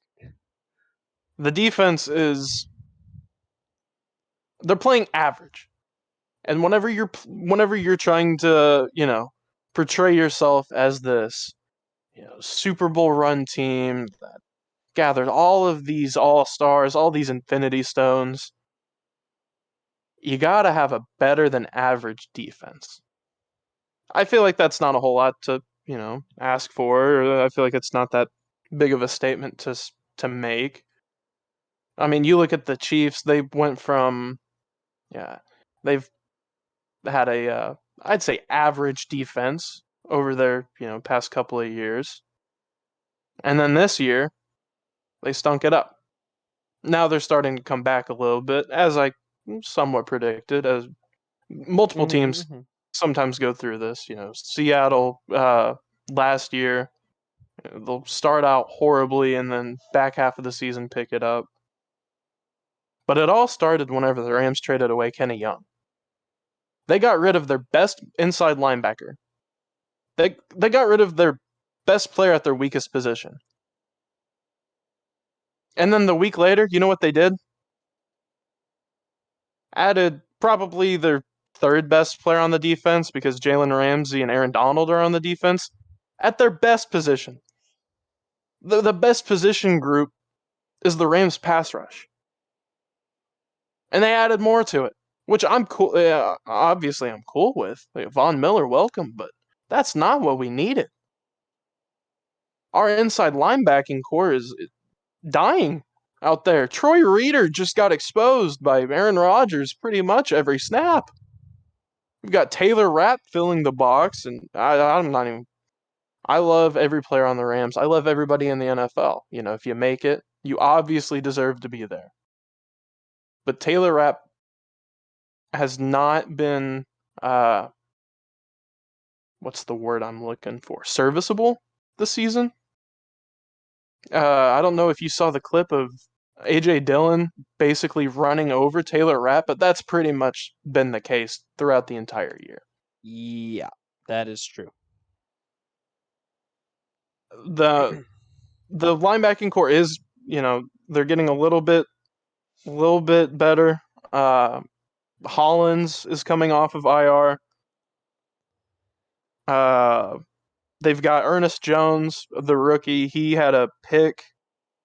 The defense is they're playing average. And whenever you're trying to, portray yourself as this, Super Bowl run team that gathered all of these all-stars, all these infinity stones, you got to have a better than average defense. I feel like that's not a whole lot to, ask for. Or I feel like it's not that big of a statement to make. I mean, you look at the Chiefs, they went from yeah, they've had I'd say average defense over their, past couple of years. And then this year, they stunk it up. Now they're starting to come back a little bit, as I somewhat predicted, as multiple Hmm, teams hmm. sometimes go through this. Seattle last year, they'll start out horribly and then back half of the season pick it up. But it all started whenever the Rams traded away Kenny Young. They got rid of their best inside linebacker. They got rid of their best player at their weakest position. And then the week later, you know what they did? Added probably their third best player on the defense because Jalen Ramsey and Aaron Donald are on the defense at their best position. The best position group is the Rams pass rush. And they added more to it, which I'm cool. Obviously, I'm cool with. Like, Von Miller, welcome, but that's not what we needed. Our inside linebacking core is dying out there. Troy Reader just got exposed by Aaron Rodgers pretty much every snap. We've got Taylor Rapp filling the box, and I'm not even. I love every player on the Rams. I love everybody in the NFL. If you make it, you obviously deserve to be there. But Taylor Rapp has not been, what's the word I'm looking for? Serviceable this season. I don't know if you saw the clip of AJ Dillon basically running over Taylor Rapp, but that's pretty much been the case throughout the entire year. Yeah, that is true. The the linebacking core is, they're getting a little bit better. Uh, Hollins is coming off of IR. Uh, they've got Ernest Jones, the rookie. He had a pick.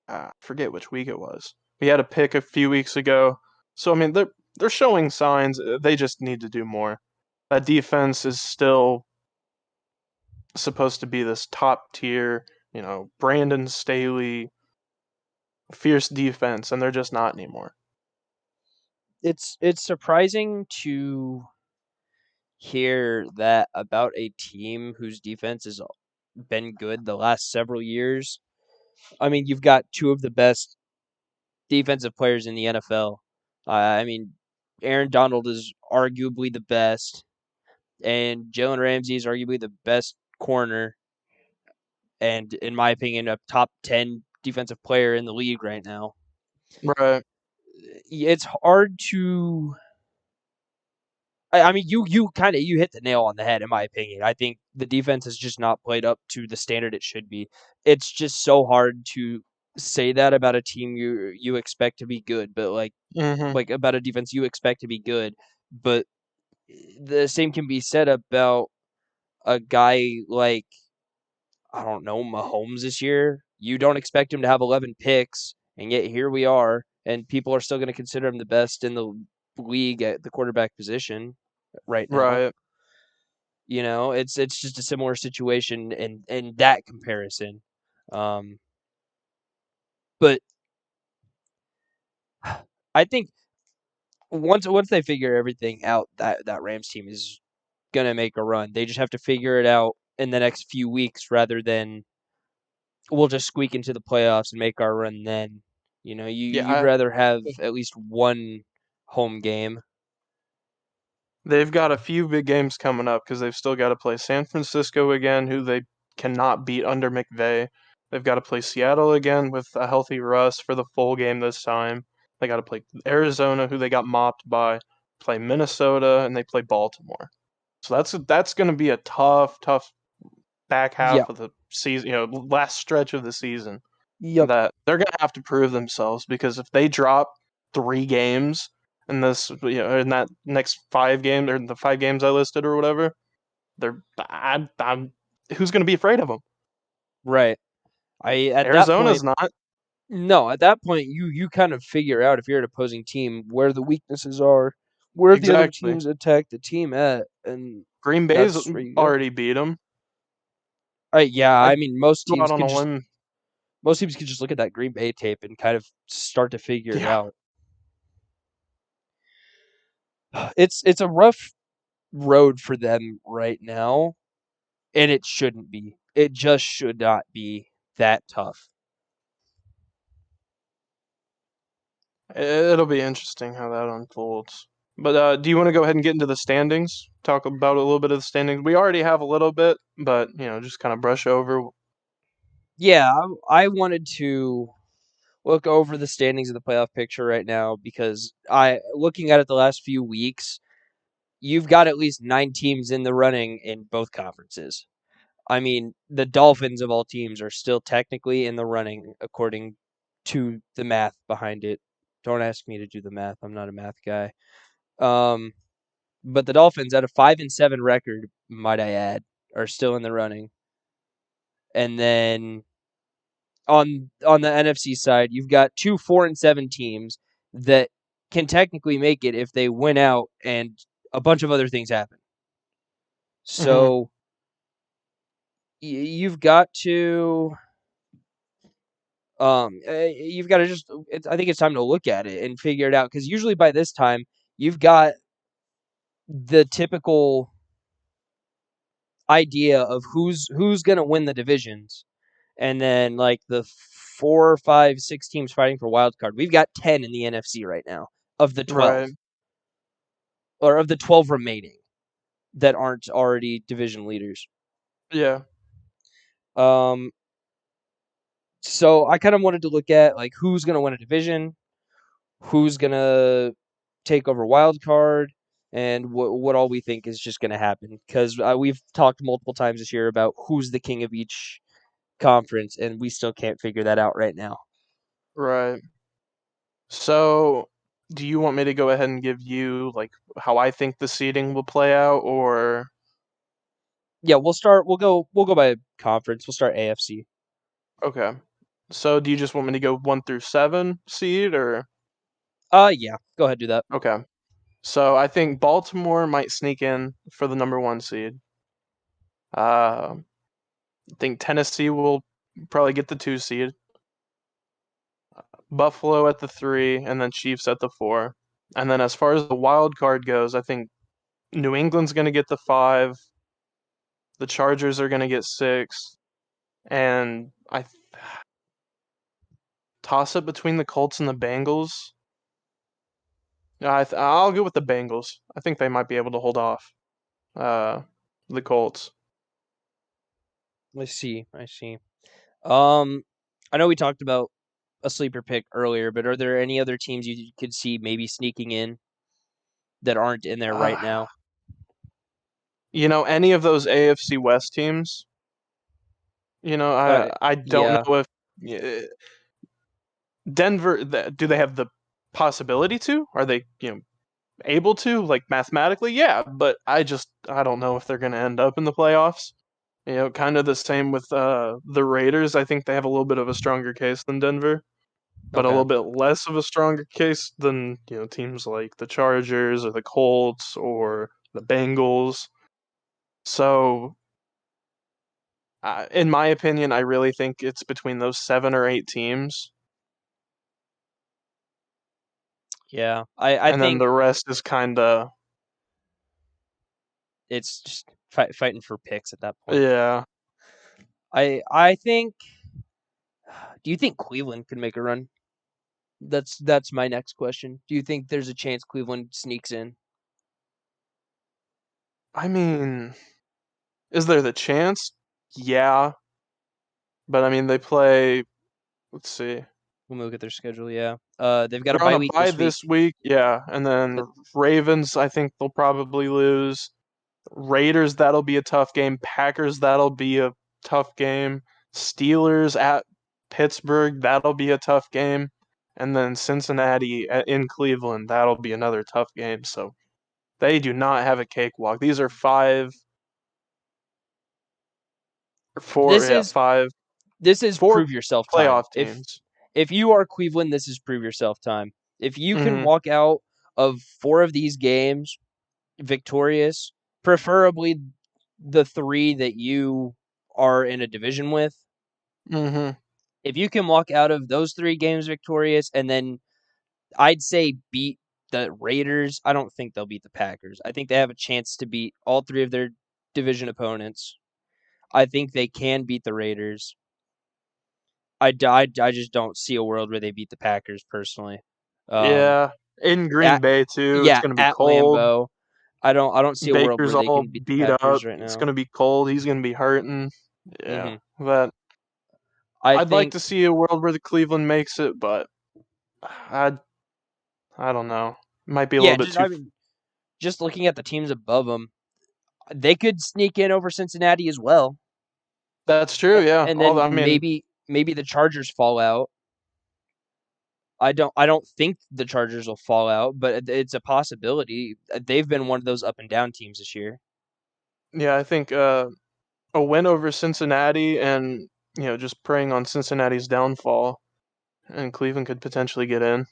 I forget which week it was. He had a pick a few weeks ago. So I mean, they're showing signs. They just need to do more. That defense is still supposed to be this top tier, Brandon Staley, fierce defense, and they're just not anymore. It's surprising to hear that about a team whose defense has been good the last several years. I mean, you've got two of the best defensive players in the NFL I mean, Aaron Donald is arguably the best, and Jalen Ramsey is arguably the best corner, and in my opinion, a top 10 defensive player in the league right now. Right. It's hard to. I mean, you hit the nail on the head, in my opinion. I think the defense has just not played up to the standard it should be. It's just so hard to say that about a team you expect to be good, but Mm-hmm. like about a defense you expect to be good, but the same can be said about a guy like, I don't know, Mahomes this year. You don't expect him to have 11 picks, and yet here we are, and people are still going to consider him the best in the league at the quarterback position right now. Right. It's just a similar situation in that comparison. Um, but I think once they figure everything out, that Rams team is gonna make a run. They just have to figure it out in the next few weeks rather than we'll just squeak into the playoffs and make our run then. You'd Yeah, rather have at least one home game. they've got a few big games coming up because they've still got to play San Francisco again, who they cannot beat under McVay. They've got to play Seattle again with a healthy Russ for the full game this time. They got to play Arizona, who they got mopped by, play Minnesota, and they play Baltimore. So that's going to be a tough back half Yep. of the season, last stretch of the season Yep. that they're going to have to prove themselves because if they drop 3 games in this, in that next 5 games or the 5 games I listed or whatever, I'm who's going to be afraid of them? Right. I at that Arizona's point not. No, at that point you kind of figure out if you're an opposing team where the weaknesses are, where the other Exactly. teams attack the team at, and Green Bay's that's where you go. already beat them. Yeah, I'd I mean go out on a limb. most teams could just look at that Green Bay tape and kind of start to figure it Yeah, out. It's a rough road for them right now, and it shouldn't be. It just should not be that tough. it'll be interesting how that unfolds. But do you want to go ahead and get into the standings? Talk about a little bit of the standings. We already have a little bit, but just kind of brush over. Yeah, I wanted to look over the standings of the playoff picture right now because looking at it the last few weeks, you've got at least 9 teams in the running in both conferences. I mean, the Dolphins of all teams are still technically in the running according to the math behind it. Don't ask me to do the math. I'm not a math guy. Um, but the Dolphins at a 5-7 record, might I add, are still in the running. And then on the NFC side, you've got 2 4-7 teams that can technically make it if they win out and a bunch of other things happen. Hmm. So you've got to you've got to I think it's time to look at it and figure it out because usually by this time you've got the typical idea of who's going to win the divisions, and then like the 4 5 6 teams fighting for wild card. We've got 10 in the NFC right now of the 12, Right. or of the 12 remaining that aren't already division leaders. Yeah. Um, so I kind of wanted to look at like who's going to win a division, who's going to take over wild card, and what all we think is just going to happen because we've talked multiple times this year about who's the king of each conference, and we still can't figure that out right now. Right. So, do you want me to go ahead and give you like how I think the seeding will play out, or Yeah, we'll start. We'll go by conference. We'll start AFC. okay? So, do you just want me to go 1 through 7 seed, or Yeah, go ahead, do that. okay? So, I think Baltimore might sneak in for the number 1 seed. I think Tennessee will probably get the 2 seed. Buffalo at the 3, and then Chiefs at the 4. And then as far as the wild card goes, I think New England's going to get the 5. The Chargers are going to get 6, and I toss it between the Colts and the Bengals. I'll go with the Bengals. I think they might be able to hold off uh, the Colts. I see. I see. Um, I know we talked about a sleeper pick earlier, but are there any other teams you could see maybe sneaking in that aren't in there right Uh, now? any of those AFC West teams. I don't Yeah. know if uh, Denver. Do they have the possibility to? Are they able to, like, mathematically? Yeah, but I don't know if they're going to end up in the playoffs. Kind of the same with the Raiders. I think they have a little bit of a stronger case than Denver, but a Okay. little bit less of a stronger case than teams like the Chargers or the Colts or the Bengals. So, in my opinion, I really think it's between those 7 or 8 teams, Yeah. I and then think the rest is kind of it's just fighting for picks at that point. yeah. I think. Do you think Cleveland could make a run? That's my next question. Do you think there's a chance Cleveland sneaks in? I mean, is there the chance? Yeah, but I mean they play. Let's see. When we look at their schedule, yeah. They've got a They're on bye a week bye this week. this week, yeah, and then But Ravens, I think they'll probably lose. Raiders, that'll be a tough game. Packers, that'll be a tough game. Steelers at Pittsburgh, that'll be a tough game. And then Cincinnati in Cleveland, that'll be another tough game. So they do not have a cakewalk. These are this is five, this is four prove yourself time. playoff teams. If you are Cleveland, this is prove yourself time. If you can Hmm. walk out of 4 of these games victorious, preferably the 3 that you are in a division with, Hmm. if you can walk out of those 3 games victorious and then I'd say beat the Raiders, I don't think they'll beat the Packers. I think they have a chance to beat all 3 of their division opponents. I think they can beat the Raiders. I just don't see a world where they beat the Packers personally. Um, Yeah, in Green at Bay too. It's yeah, gonna be at cold. Lambeau, I don't see a world Baker's where they all can beat the beat Packers up. right It's now. gonna be cold. He's gonna be hurting. Yeah, hmm but I I'd like think to see a world where the Cleveland makes it, but I I don't know. Might be a yeah, little bit just too. I mean, just looking at the teams above them, they could sneak in over Cincinnati as well, That's true. Yeah. and All then I mean, maybe the Chargers fall out. I don't think the Chargers will fall out, but it's a possibility. They've been one of those up and down teams this year. yeah, I think a win over Cincinnati and just preying on Cincinnati's downfall, and Cleveland could potentially get in.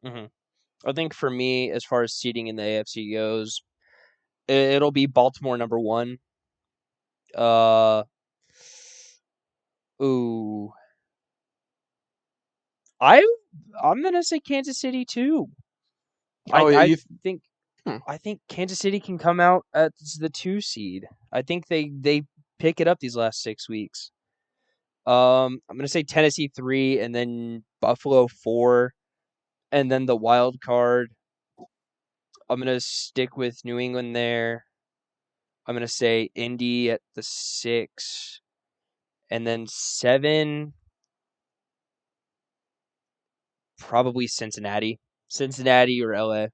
hmm I think for me, as far as seeding in the AFC goes, it'll be Baltimore number 1. Uh, ooh, I I'm gonna say Kansas City too. I Oh yeah, I you. think Hmm. I think Kansas City can come out as the 2 seed. I think they pick it up these last 6 weeks. I'm gonna say Tennessee 3, and then Buffalo 4, and then the wild card. I'm gonna stick with New England there. I'm gonna say Indy at the 6, and then 7. Probably Cincinnati or LA.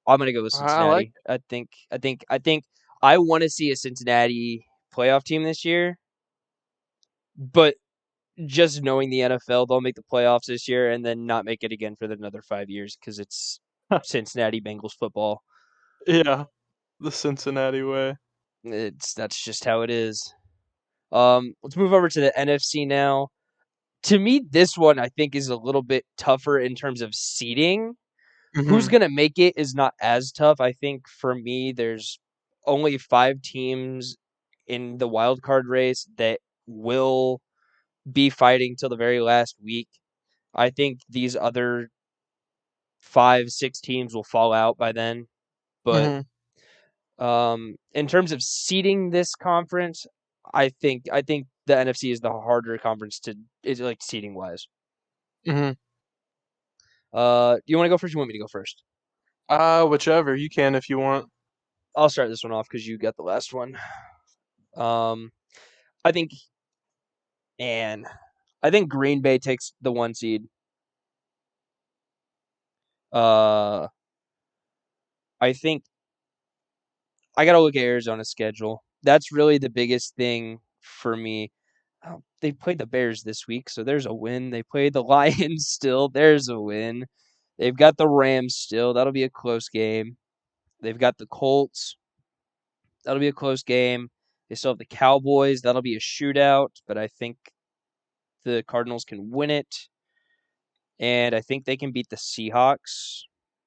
I'm gonna go with I like. Cincinnati. I think I want to see a Cincinnati playoff team this year, but just knowing the NFL, they'll make the playoffs this year and then not make it again for another 5 years because it's Cincinnati Bengals football. Yeah, the Cincinnati way. That's just how it is. Let's move over to the NFC now. To me, this one I think is a little bit tougher in terms of seeding. Who's Hmm. gonna make it is not as tough. I think for me, there's only 5 teams in the wild card race that will be fighting till the very last week. I think these other 5, 6 teams will fall out by then. But Hmm. in terms of seeding this conference, I think the NFC is the harder conference to is like seeding wise. Hmm. Do you want to go first? Or you want me to go first? Whichever you can if you want. I'll start this one off because you got the last one. Um, I think, and I think Green Bay takes the 1 seed. Uh, I think I gotta look at Arizona's schedule. That's really the biggest thing for me. They played the Bears this week, so there's a win. They played the Lions still. There's a win. They've got the Rams still. That'll be a close game. They've got the Colts. That'll be a close game. They still have the Cowboys. That'll be a shootout, but I think the Cardinals can win it. And I think they can beat the Seahawks.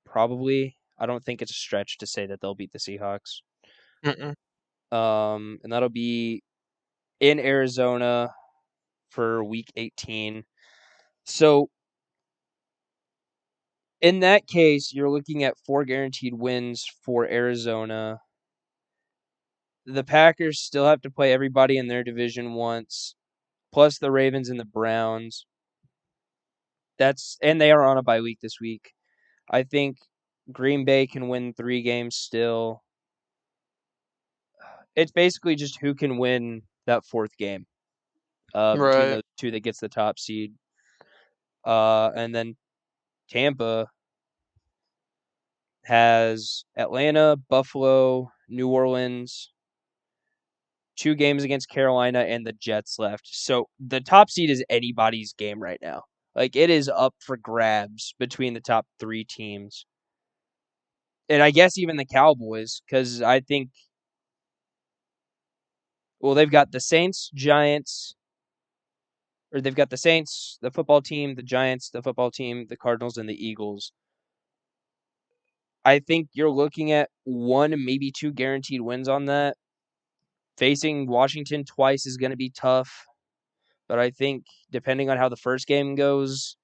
Probably. I don't think it's a stretch to say that they'll beat the Seahawks. Mm-mm. And that'll be in Arizona for week 18. So in that case, you're looking at 4 guaranteed wins for Arizona. The Packers still have to play everybody in their division once, plus the Ravens and the Browns. And they are on a bye week this week. I think Green Bay can win 3 games still. It's basically just who can win that 4th game between Right. those two that gets the top seed. And then Tampa has Atlanta, Buffalo, New Orleans, 2 games against Carolina, and the Jets left. So the top seed is anybody's game right now. Like, it is up for grabs between the top 3 teams. And I guess even the Cowboys, because I think, well, they've got the Saints, Giants, or they've got the Saints, the football team, the Giants, the football team, the Cardinals, and the Eagles. I think you're looking at 1, maybe 2 guaranteed wins on that. Facing Washington twice is going to be tough, but I think depending on how the first game goes,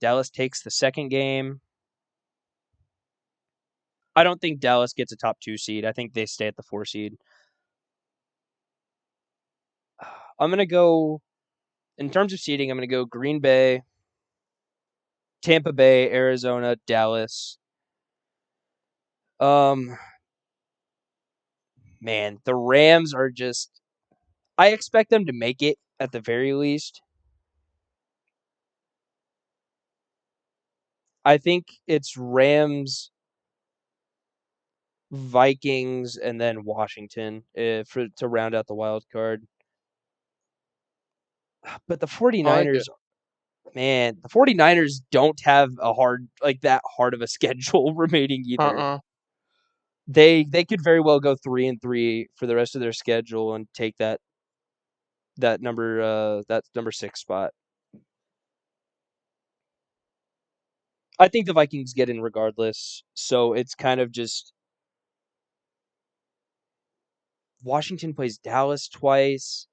Dallas takes the second game. I don't think Dallas gets a top 2 seed. I think they stay at the 4 seed. I'm going to go, in terms of seeding, I'm going to go Green Bay, Tampa Bay, Arizona, Dallas. Um, Man, the Rams are just, I expect them to make it at the very least. I think it's Rams, Vikings, and then Washington to round out the wild card. But the I like it. 49ers, man, the 49ers don't have that hard of a schedule remaining either. Uh-uh. They could very well go 3-3 for the rest of their schedule and take that number 6 spot. I think the Vikings get in regardless, so it's kind of just Washington plays Dallas twice.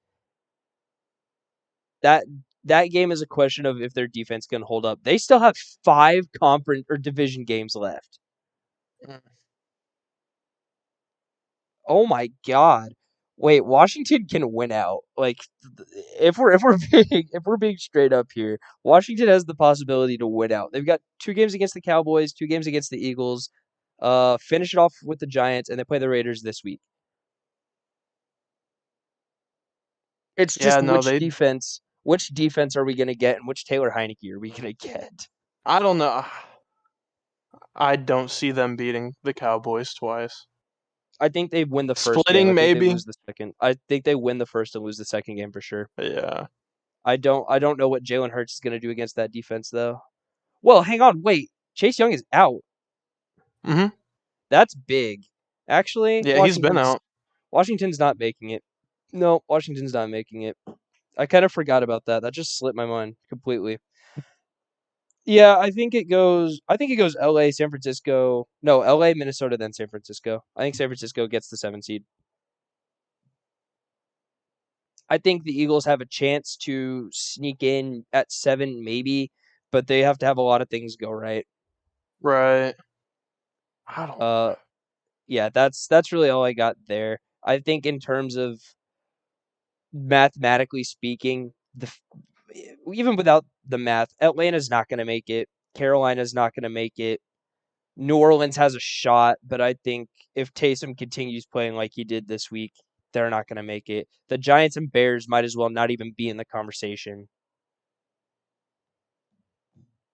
That that game is a question of if their defense can hold up. They still have 5 conference or division games left. Mm. Oh my god. Wait, Washington can win out. Like, if we're being straight up here, Washington has the possibility to win out. They've got 2 games against the Cowboys, 2 games against the Eagles. Finish it off with the Giants, and they play the Raiders this week. It's Yeah, just no, they which defense are we gonna get, and which Taylor Heineke are we gonna get? I don't know. I don't see them beating the Cowboys twice. I think they win the first game. I Splitting think they maybe. lose the second. I think they win the first and lose the second game for sure. Yeah. I don't know what Jalen Hurts is gonna do against that defense though. Well, hang on, wait. Chase Young is out. Mhm. That's big. Actually, Yeah, he's been out. Washington's not making it. No, Washington's not making it. I kind of forgot about that. That just slipped my mind completely. Yeah, I think it goes LA, San Francisco. No, LA, Minnesota, then San Francisco. I think San Francisco gets the 7 seed. I think the Eagles have a chance to sneak in at 7 maybe, but they have to have a lot of things go right. Right. I don't Uh yeah, that's really all I got there. I think in terms of mathematically speaking, even without the math, Atlanta's not going to make it. Carolina's not going to make it. New Orleans has a shot, but I think if Taysom continues playing like he did this week, they're not going to make it. The Giants and Bears might as well not even be in the conversation.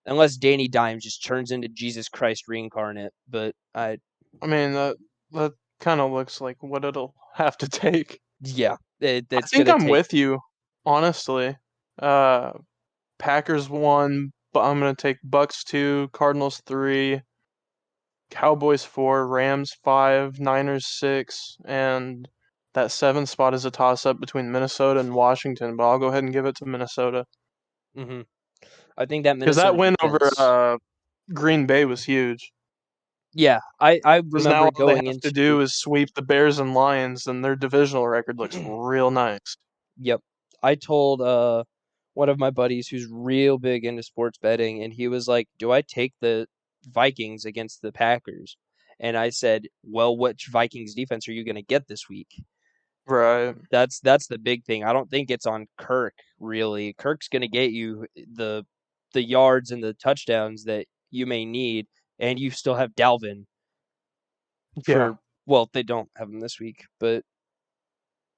Unless Danny Dimes just turns into Jesus Christ reincarnate. But I mean, that kind of looks like what it'll have to take. yeah, I it's going think to I'm take. with you, honestly. Uh, Packers 1, but I'm gonna take Bucks 2, Cardinals 3, Cowboys 4, Rams 5, Niners 6, and that 7th spot is a toss-up between Minnesota and Washington, but I'll go ahead and give it to Minnesota. hmm I think that Because that Minnesota win over defense. Green Bay was huge. Yeah, I Because now remember all they going have to do into. is sweep the Bears and Lions, and their divisional record looks real nice. Yep. I told one of my buddies who's real big into sports betting, and he was like, "Do I take the Vikings against the Packers?" And I said, "Well, which Vikings defense are you going to get this week?" Right. That's the big thing. I don't think it's on Kirk really. Kirk's going to get you the yards and the touchdowns that you may need, and you still have Dalvin Yeah. for well, they don't have him this week, but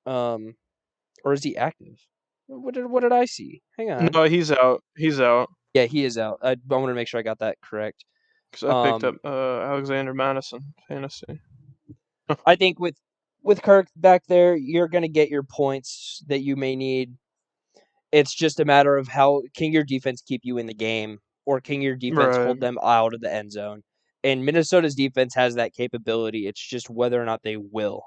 um or is he active? What did I see? Hang on. No, he's out. He's out. Yeah, he is out. I want to make sure I got that correct. Because I picked Um, up Alexander Madison fantasy. I think with Kirk back there, you're going to get your points that you may need. It's just a matter of how can your defense keep you in the game, or can your defense Right. hold them out of the end zone? And Minnesota's defense has that capability. It's just whether or not they will.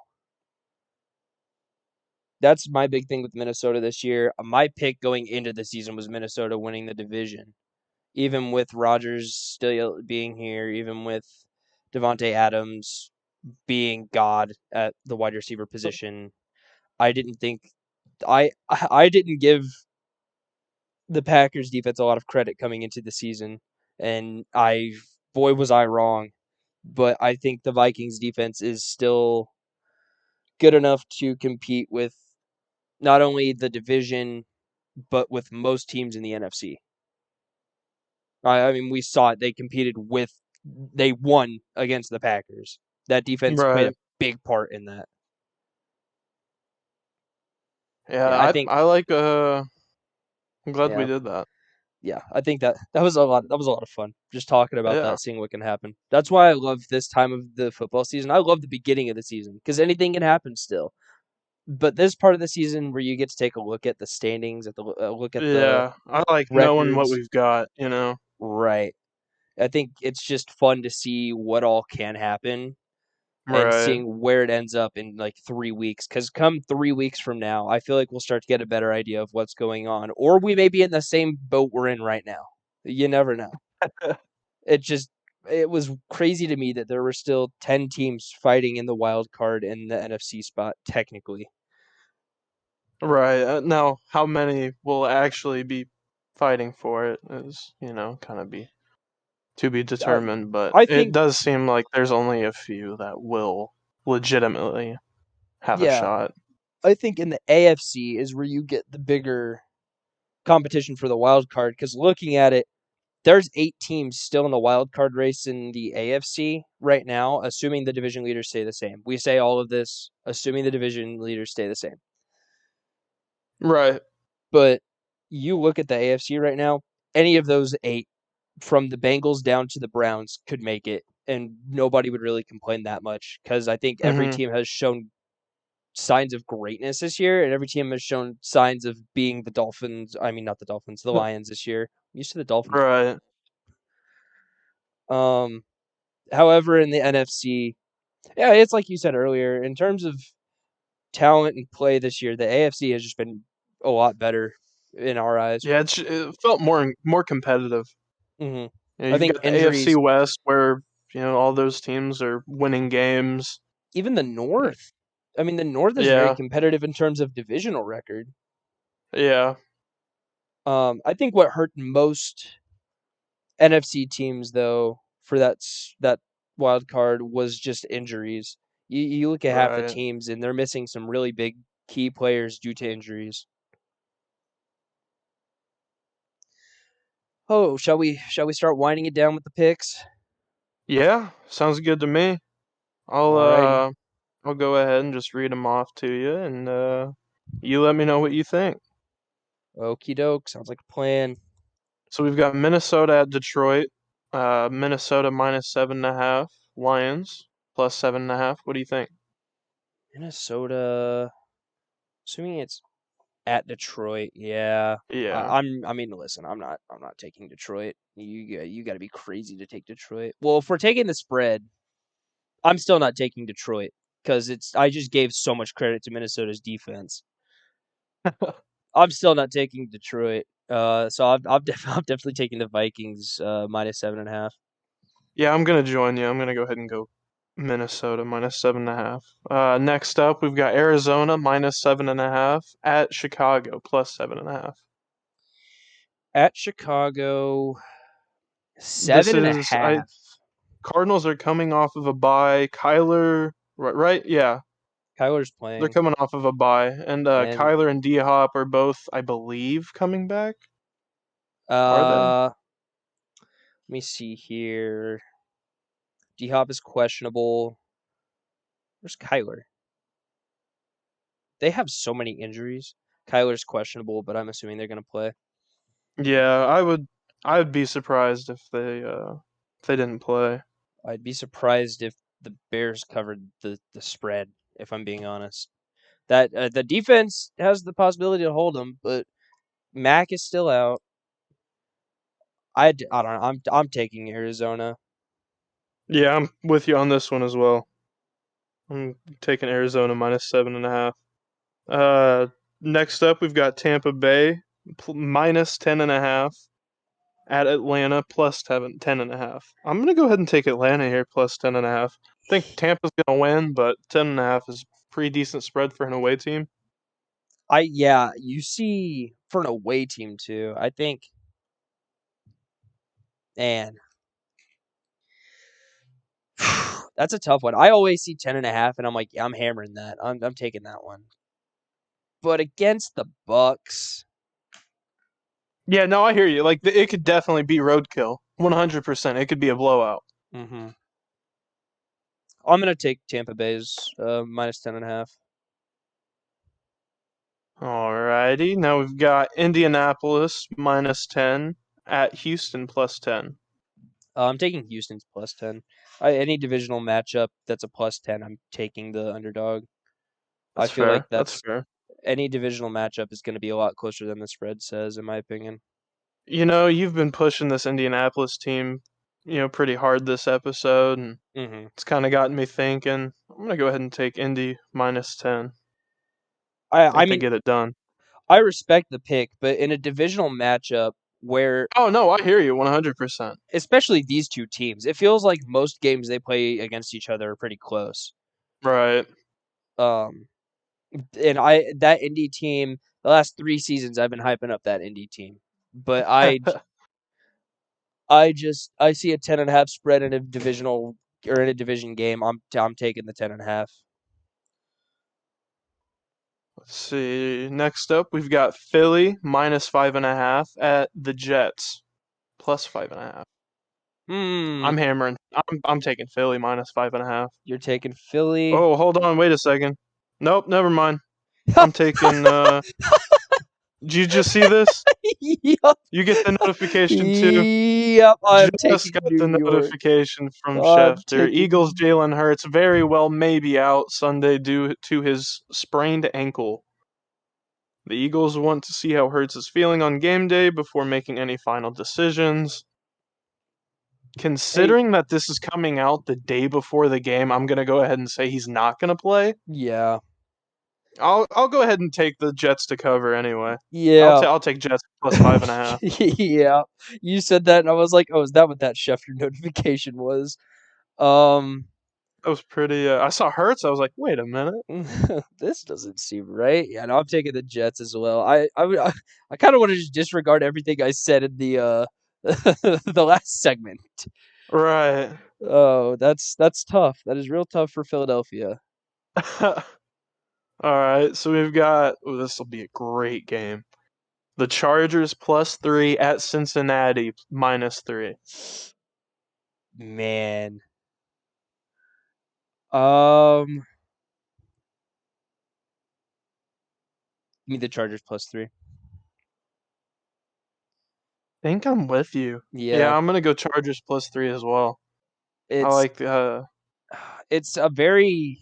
That's my big thing with Minnesota this year. My pick going into the season was Minnesota winning the division. Even with Rodgers still being here, even with Devontae Adams being God at the wide receiver position, I didn't think I didn't give the Packers defense a lot of credit coming into the season, and I boy was I wrong. But I think the Vikings defense is still good enough to compete with not only the division but with most teams in the NFC. I mean, we saw it. They won against the Packers. That defense played a Right. big part in that. Yeah, Yeah, I think. I like I'm glad we Yeah, did that. yeah, I think that was a lot. That was a lot of fun. Just talking about Yeah. that, seeing what can happen. That's why I love this time of the football season. I love the beginning of the season because anything can happen still. But this part of the season where you get to take a look at the standings, at the look at the Yeah. I like knowing what records, we've got. right? I think it's just fun to see what all can happen and Right. seeing where it ends up in like 3 weeks. Because come 3 weeks from now, I feel like we'll start to get a better idea of what's going on, or we may be in the same boat we're in right now. You never know. It just it was crazy to me that there were still 10 teams fighting in the wild card in the NFC spot technically. Right. Now, how many will actually be fighting for it is, kind of be to be I determined, but I it think does seem like there's only a few that will legitimately have a yeah, shot. I think in the AFC is where you get the bigger competition for the wild card because looking at it, there's 8 teams still in the wild card race in the AFC right now, assuming the division leaders stay the same. We say all of this assuming the division leaders stay the same. Right. But you look at the AFC right now, any of those 8 from the Bengals down to the Browns could make it and nobody would really complain that much cuz I think every Mhm. team has shown signs of greatness this year and every team has shown signs of being the Dolphins, I mean not the Dolphins, the Lions this year. I'm used to the Dolphins. Right. Um However, in the NFC, yeah, it's like you said earlier. In terms of talent and play this year, the AFC has just been a lot better in our eyes. Yeah, it felt more competitive. hmm I You've think got the AFC injuries, West where, all those teams are winning games. even the North. I mean, the North is very Yeah. competitive in terms of divisional record. Yeah. I think what hurt most NFC teams though for that wild card was just injuries. You look at half the Right. teams and they're missing some really big key players due to injuries. Oh, shall we start winding it down with the picks? Yeah, sounds good to me. I'll Alrighty. uh I'll go ahead and just read them off to you, and you let me know what you think. Okie doke. Sounds like a plan. So we've got Minnesota at Detroit. Minnesota -7.5. Lions +7.5. What do you think? Minnesota. Assuming it's at Detroit, yeah. Yeah. I mean, listen, I'm not taking Detroit. You got to be crazy to take Detroit. Well, if we're taking the spread, I'm still not taking Detroit because it's. I just gave so much credit to Minnesota's defense. I'm still not taking Detroit. So I'm definitely taking the Vikings -7.5. Yeah, I'm gonna join you. I'm gonna go ahead and go Minnesota -7.5. Next up, we've got Arizona -7.5 at Chicago +7.5. At Chicago, This seven and a is I half. Cardinals are coming off of a bye. Kyler, right? Yeah, Kyler's they're playing, coming off of a bye, and and Kyler and D Hop are both, I believe, coming back. Are they? let me see here. D Hop is questionable. Where's Kyler? They have so many injuries. Kyler's questionable, but I'm assuming they're gonna play. Yeah, I would be surprised if they didn't play. I'd be surprised if the Bears covered the spread. If I'm being honest, that the defense has the possibility to hold them, but Mac is still out. I don't know. I'm taking Arizona. Yeah, I'm with you on this one as well. I'm taking Arizona -7.5. Uh, Next up, we've got Tampa Bay -10.5 at Atlanta +10.5. I'm gonna go ahead and take Atlanta here +10.5. I think Tampa's gonna win, but 10.5 is pretty decent spread for an away team. Yeah, you see for an away team too. I think, man, that's a tough one. I always see 10.5, and I'm like, yeah, I'm hammering that. I'm taking that one. But against the Bucks, Yeah, no, I hear you. Like it could definitely be roadkill. 100%. It could be a blowout. hmm I'm gonna take Tampa Bay's -10.5. Alrighty, now we've got Indianapolis -10 at Houston +10. I'm taking Houston's +10. Any divisional matchup that's a +10, I'm taking the underdog. I That's feel like fair. That's that's fair. any divisional matchup is going to be a lot closer than the spread says, in my opinion. You know, you've been pushing this Indianapolis team, pretty hard this episode, and hmm it's kind of gotten me thinking. I'm gonna go ahead and take Indy -10. I Think they mean, get it done. I respect the pick, but in a divisional matchup where, Oh no, I hear you 100%. especially these two teams, it feels like most games they play against each other are pretty close. Right. Um, and that Indy team, the last 3 seasons, I've been hyping up that Indy team, but I see a 10.5 spread in a divisional or in a division game. I'm taking the 10.5. Let's see. Next up, we've got Philly -5.5 at the Jets +5.5. Hmm. I'm hammering. I'm taking Philly -5.5. You're taking Philly. Oh, hold on, wait a second. Nope, never mind. I'm taking. Did you just see this? Yep. You get the notification too. Yep. I'm Just taking got New the York. notification from I'm Schefter. Eagles taking. Jalen Hurts very well may be out Sunday due to his sprained ankle. The Eagles want to see how Hurts is feeling on game day before making any final decisions. Hey, Considering that this is coming out the day before the game, I'm gonna go ahead and say he's not gonna play. yeah. I'll go ahead and take the Jets to cover anyway. Yeah. I'll take Jets +5.5. Yeah. You said that, and I was like, oh, is that what that Schefter notification was? Um, That was pretty. I saw Hurts. I was like, wait a minute. this doesn't seem right. Yeah, no, I'm taking the Jets as well. I kind of want to just disregard everything I said in the the last segment. Right. Oh, that's tough. That is real tough for Philadelphia. All right. So we've got. Oh, this will be a great game. The Chargers +3 at Cincinnati -3. Man. Give me the Chargers +3. Think I'm with you. Yeah. Yeah, I'm gonna go Chargers +3 as well. I It's like it's a very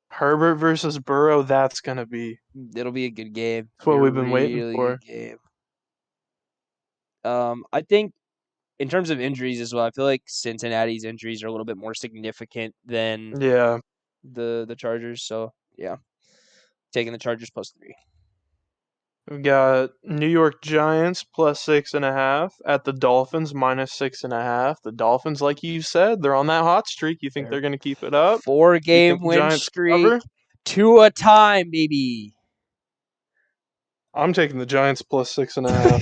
Herbert versus Burrow. it'll be a good game. That's It'll be what a we've been waiting really for. good game. I think in terms of injuries as well, I feel like Cincinnati's injuries are a little bit more significant than Yeah, the Chargers. So yeah, taking the Chargers +3. we've got New York Giants +6.5 at the Dolphins -6.5. The Dolphins, like you said, they're on that hot streak. You think Their they're gonna keep it up? You 4-game think the win Giants streak cover? to a time, baby. I'm taking the Giants +6.5.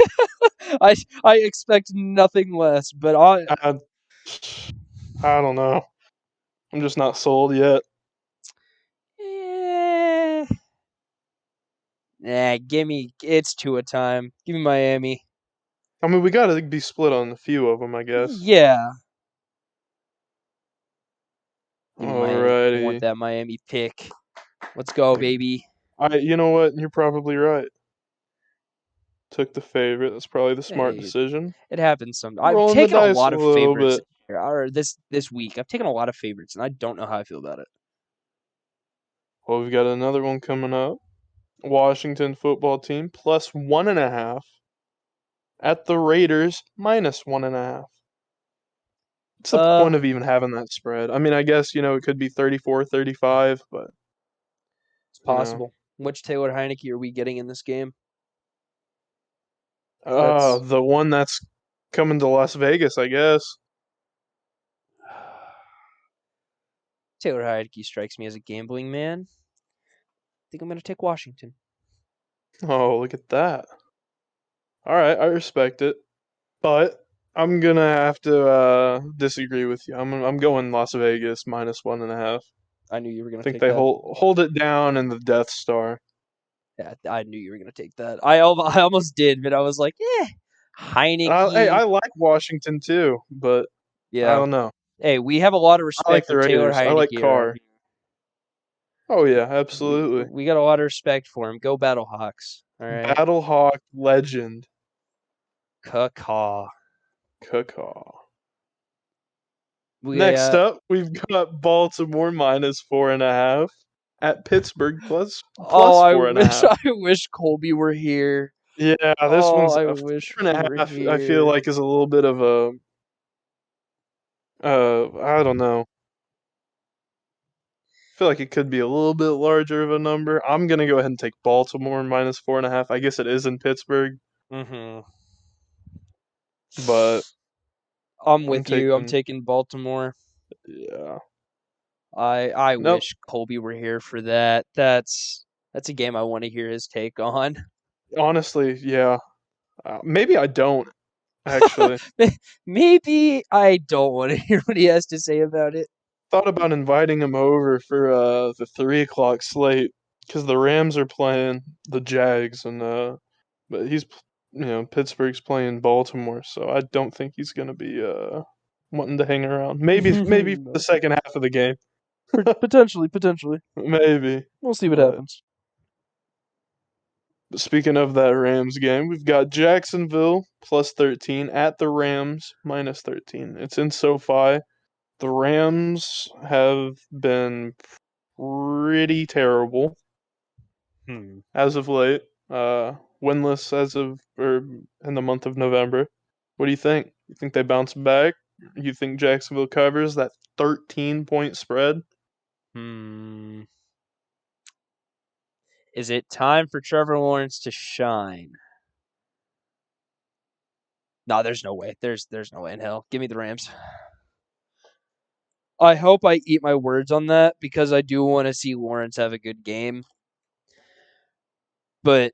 I expect nothing less, but I, I don't know. I'm just not sold yet. eh, give me it's to a time. Give me Miami. I mean, we gotta be split on a few of them, I guess. Yeah, give me Miami. I want Alrighty. that Miami pick. Let's go, baby. You know what? You're probably right. Took the favorite. That's probably the smart Hey, decision. it happens some. I've Rolling the taken a dice lot a of little favorites bit. or this week. I've taken a lot of favorites, and I don't know how I feel about it. Well, we've got another one coming up. Washington football team +1.5 at the Raiders -1.5. What's the Uh, point of even having that spread? I mean, I guess, it could be 34-35, but, it's you know. possible. Which Taylor Heineke are we getting in this game? That's The one that's coming to Las Vegas, I guess. Taylor Heineke strikes me as a gambling man. I think I'm going to take Washington. Oh, look at that. All right, I respect it. But I'm gonna have to disagree with you. I'm going Las Vegas -1.5. I knew you were going to Think take they that. hold it down in the Death Star. Yeah, I knew you were going to take that. I almost did, but I was like, Hey, Heineke. I like Washington too, but I Yeah. don't know. Hey, we have a lot of I like respect the for Taylor Raiders. I like Heineke around Carr. Oh yeah, absolutely. we got a lot of respect for him. Go Battlehawks. All right. Battlehawk legend. Caw. Caw. We Next up, we've got Baltimore -4.5 at Pittsburgh plus I four and a wish half. I wish Colby were here. Yeah, this Oh, one's I a wish four and he a were half. I feel here. like is a little bit of a I don't know. I feel like it could be a little bit larger of a number. I'm gonna go ahead and take Baltimore -4.5. I guess it is in Pittsburgh, Mhm. but I'm I'm with you. I'm taking taking Baltimore. yeah. I Nope. wish Colby were here for that. That's a game I want to hear his take on. Honestly, yeah. Maybe I don't actually. Maybe I don't want to hear what he has to say about it. Thought about inviting him over for the 3 o'clock slate because the Rams are playing the Jags and but Pittsburgh's playing Baltimore, so I don't think he's gonna be wanting to hang around. Maybe for the No. second half of the game. Potentially. Maybe. We'll see what But happens. speaking of that Rams game, we've got Jacksonville +13 at the Rams -13. It's in SoFi. The Rams have been pretty terrible Hmm. as of late. Winless as of or in the month of November. What do you think? You think they bounce back? You think Jacksonville covers that 13-point spread? Hmm. Is it time for Trevor Lawrence to shine? No, there's no way. There's no way in hell. Give me the Rams. I hope I eat my words on that because I do want to see Lawrence have a good game. But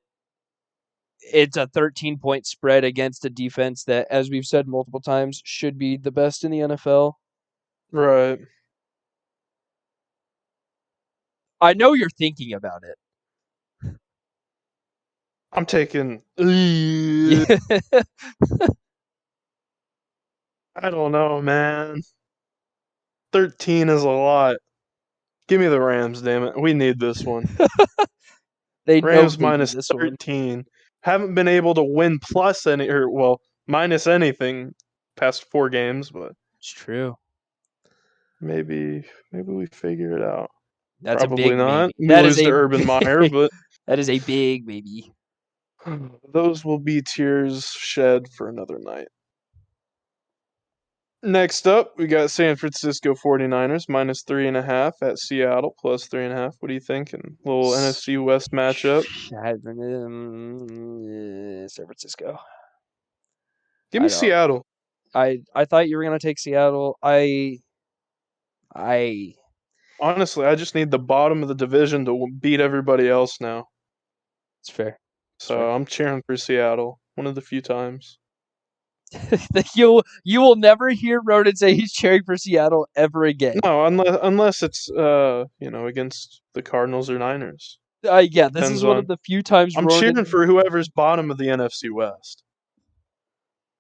it's a 13-point spread against a defense that, as we've said multiple times, should be the best in the NFL. Right. I know you're thinking about it. I'm taking. Yeah. I don't know, man. 13 is a lot. Give me the Rams, damn it. We need this one. They know Rams they need minus this one. 13. Haven't been able to win plus any, or well, minus anything past 4 games, but It's true. maybe we figure it out. That's a Probably big not. maybe. We That is lose to a Urban Meyer, big, but that is a big maybe. those will be tears shed for another night. Next up, we got San Francisco 49ers minus 3.5 at Seattle plus 3.5. What are you thinking? Little NFC West matchup. San Francisco. Give I me don't. Seattle. I thought you were gonna take Seattle. I. Honestly, I just need the bottom of the division to beat everybody else now. It's fair. It's fair. So I'm cheering for Seattle. One of the few times. You will never hear Ronan say he's cheering for Seattle ever again. No, unless it's against the Cardinals or Niners. Yeah, this Depends is one of on. the few times I'm cheering Ronan. for whoever's bottom of the NFC West.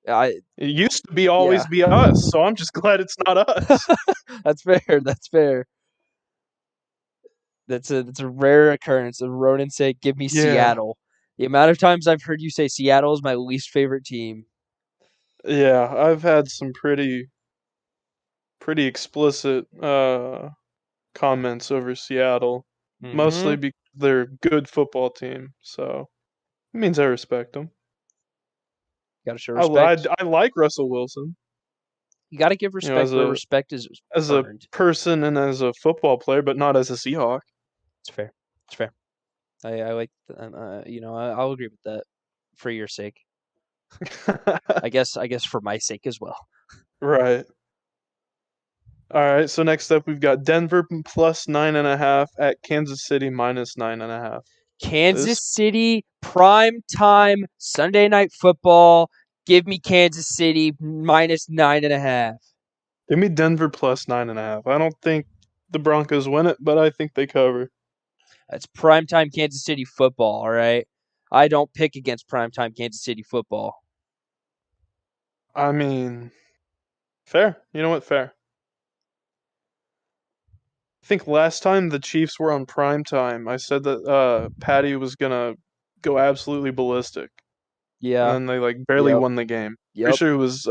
I It used to be yeah, always be us, so I'm just glad it's not us. that's fair. That's fair. That's a rare occurrence of Ronan say, "Give me Yeah, Seattle." The amount of times I've heard you say Seattle is my least favorite team. yeah. I've had some pretty explicit comments over Seattle, mostly Mm-hmm. because they're a good football team. So it means I respect them. Got to show I, I, respect. I like Russell Wilson. You got to give You know, respect where respect is as a earned. person and as a football player, but not as a Seahawk. It's fair. It's fair. I like. I'll agree with that for your sake. I guess. I guess for my sake as well. Right. All right. So next up, we've got Denver plus 9.5 at Kansas City minus 9.5. Kansas This City prime time Sunday night football. Give me Kansas City minus 9.5. give me Denver plus 9.5. I don't think the Broncos win it, but I think they cover. That's primetime Kansas City football, all right? I don't pick against primetime Kansas City football. I mean, fair. You know what? Fair. I think last time the Chiefs were on prime time, I said that Patty was gonna go absolutely ballistic, and Yeah. then they like barely Yep. won the game. Pretty Yep. sure it was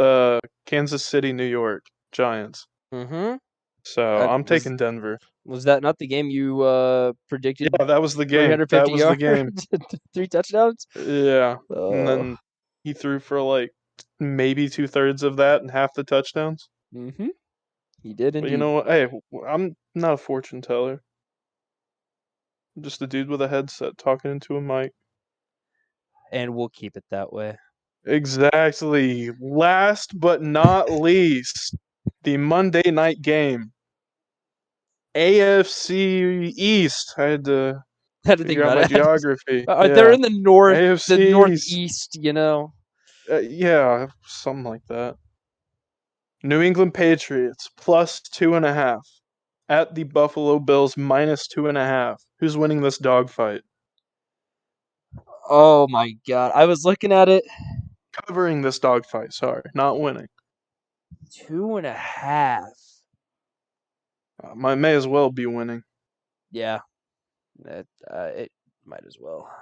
Kansas City, New York Giants. Mm-hmm. So That I'm taking Denver. was that not the game you predicted Yeah, that was the game. That 350 was the yards, game. 3 touchdowns? Yeah, and Oh. then he threw for like maybe 2/3 of that and half the touchdowns. Mm-hmm. He did But you indeed. know what? Hey, I'm not a fortune teller. I'm just a dude with a headset talking into a mic. And we'll keep it that way. Exactly. Last but not least, the Monday night game. AFC East. I had to Had to think figure out about my it. geography. They're Yeah. in the AFC East. northeast, you know. Yeah, something like that. New England Patriots plus 2.5 at the Buffalo Bills minus 2.5. Who's winning this dogfight? Oh my god. I was looking at it. Covering this dogfight, sorry, not winning. 2.5. May as well be winning. Yeah. It might as well.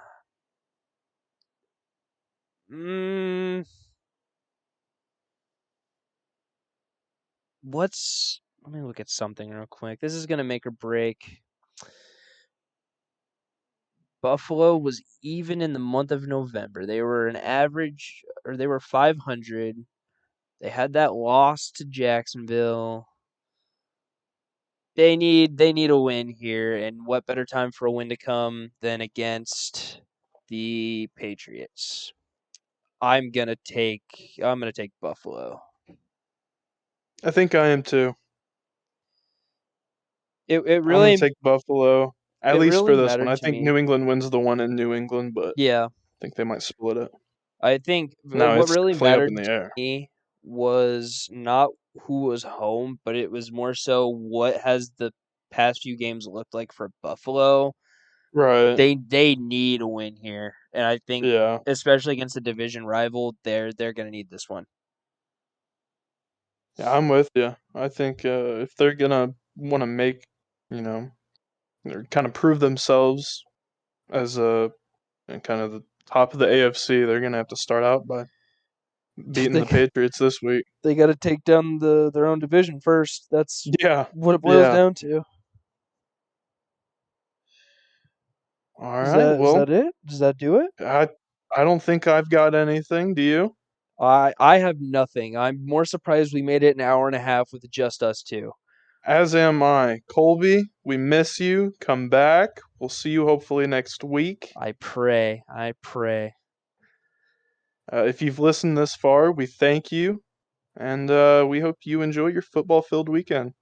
Mm, let me look at something real quick. This is gonna make or break. Buffalo was even in the month of November. They were an average, or they were 500. They had that loss to Jacksonville. They need a win here, and what better time for a win to come than against the Patriots? I'm gonna take Buffalo. I think I am too. It I'm going to really take Buffalo, at it least really for this one. mattered I to think me. New England wins the one in New England, but Yeah, I think they might split it. I think No, what it's really definitely up in mattered the to air. me was not who was home, but it was more so what has the past few games looked like for Buffalo. Right. They need a win here, and I think Yeah. especially against a division rival, they're gonna need this one. Yeah, I'm with you. I think if they're gonna want to make, you know, or kind of prove themselves as a kind of the top of the AFC, they're gonna have to start out by beating they the Patriots this week. they got to take down their own division first. That's Yeah. what it boils Yeah. down to. All Is right. that Well, it? Does that do it? I I don't think I've got anything. Do you? I have nothing. I'm more surprised we made it an hour and a half with just us two. As am I. Colby, we miss you. Come back. We'll see you hopefully next week. I pray. I pray. If you've listened this far, we thank you, and we hope you enjoy your football-filled weekend.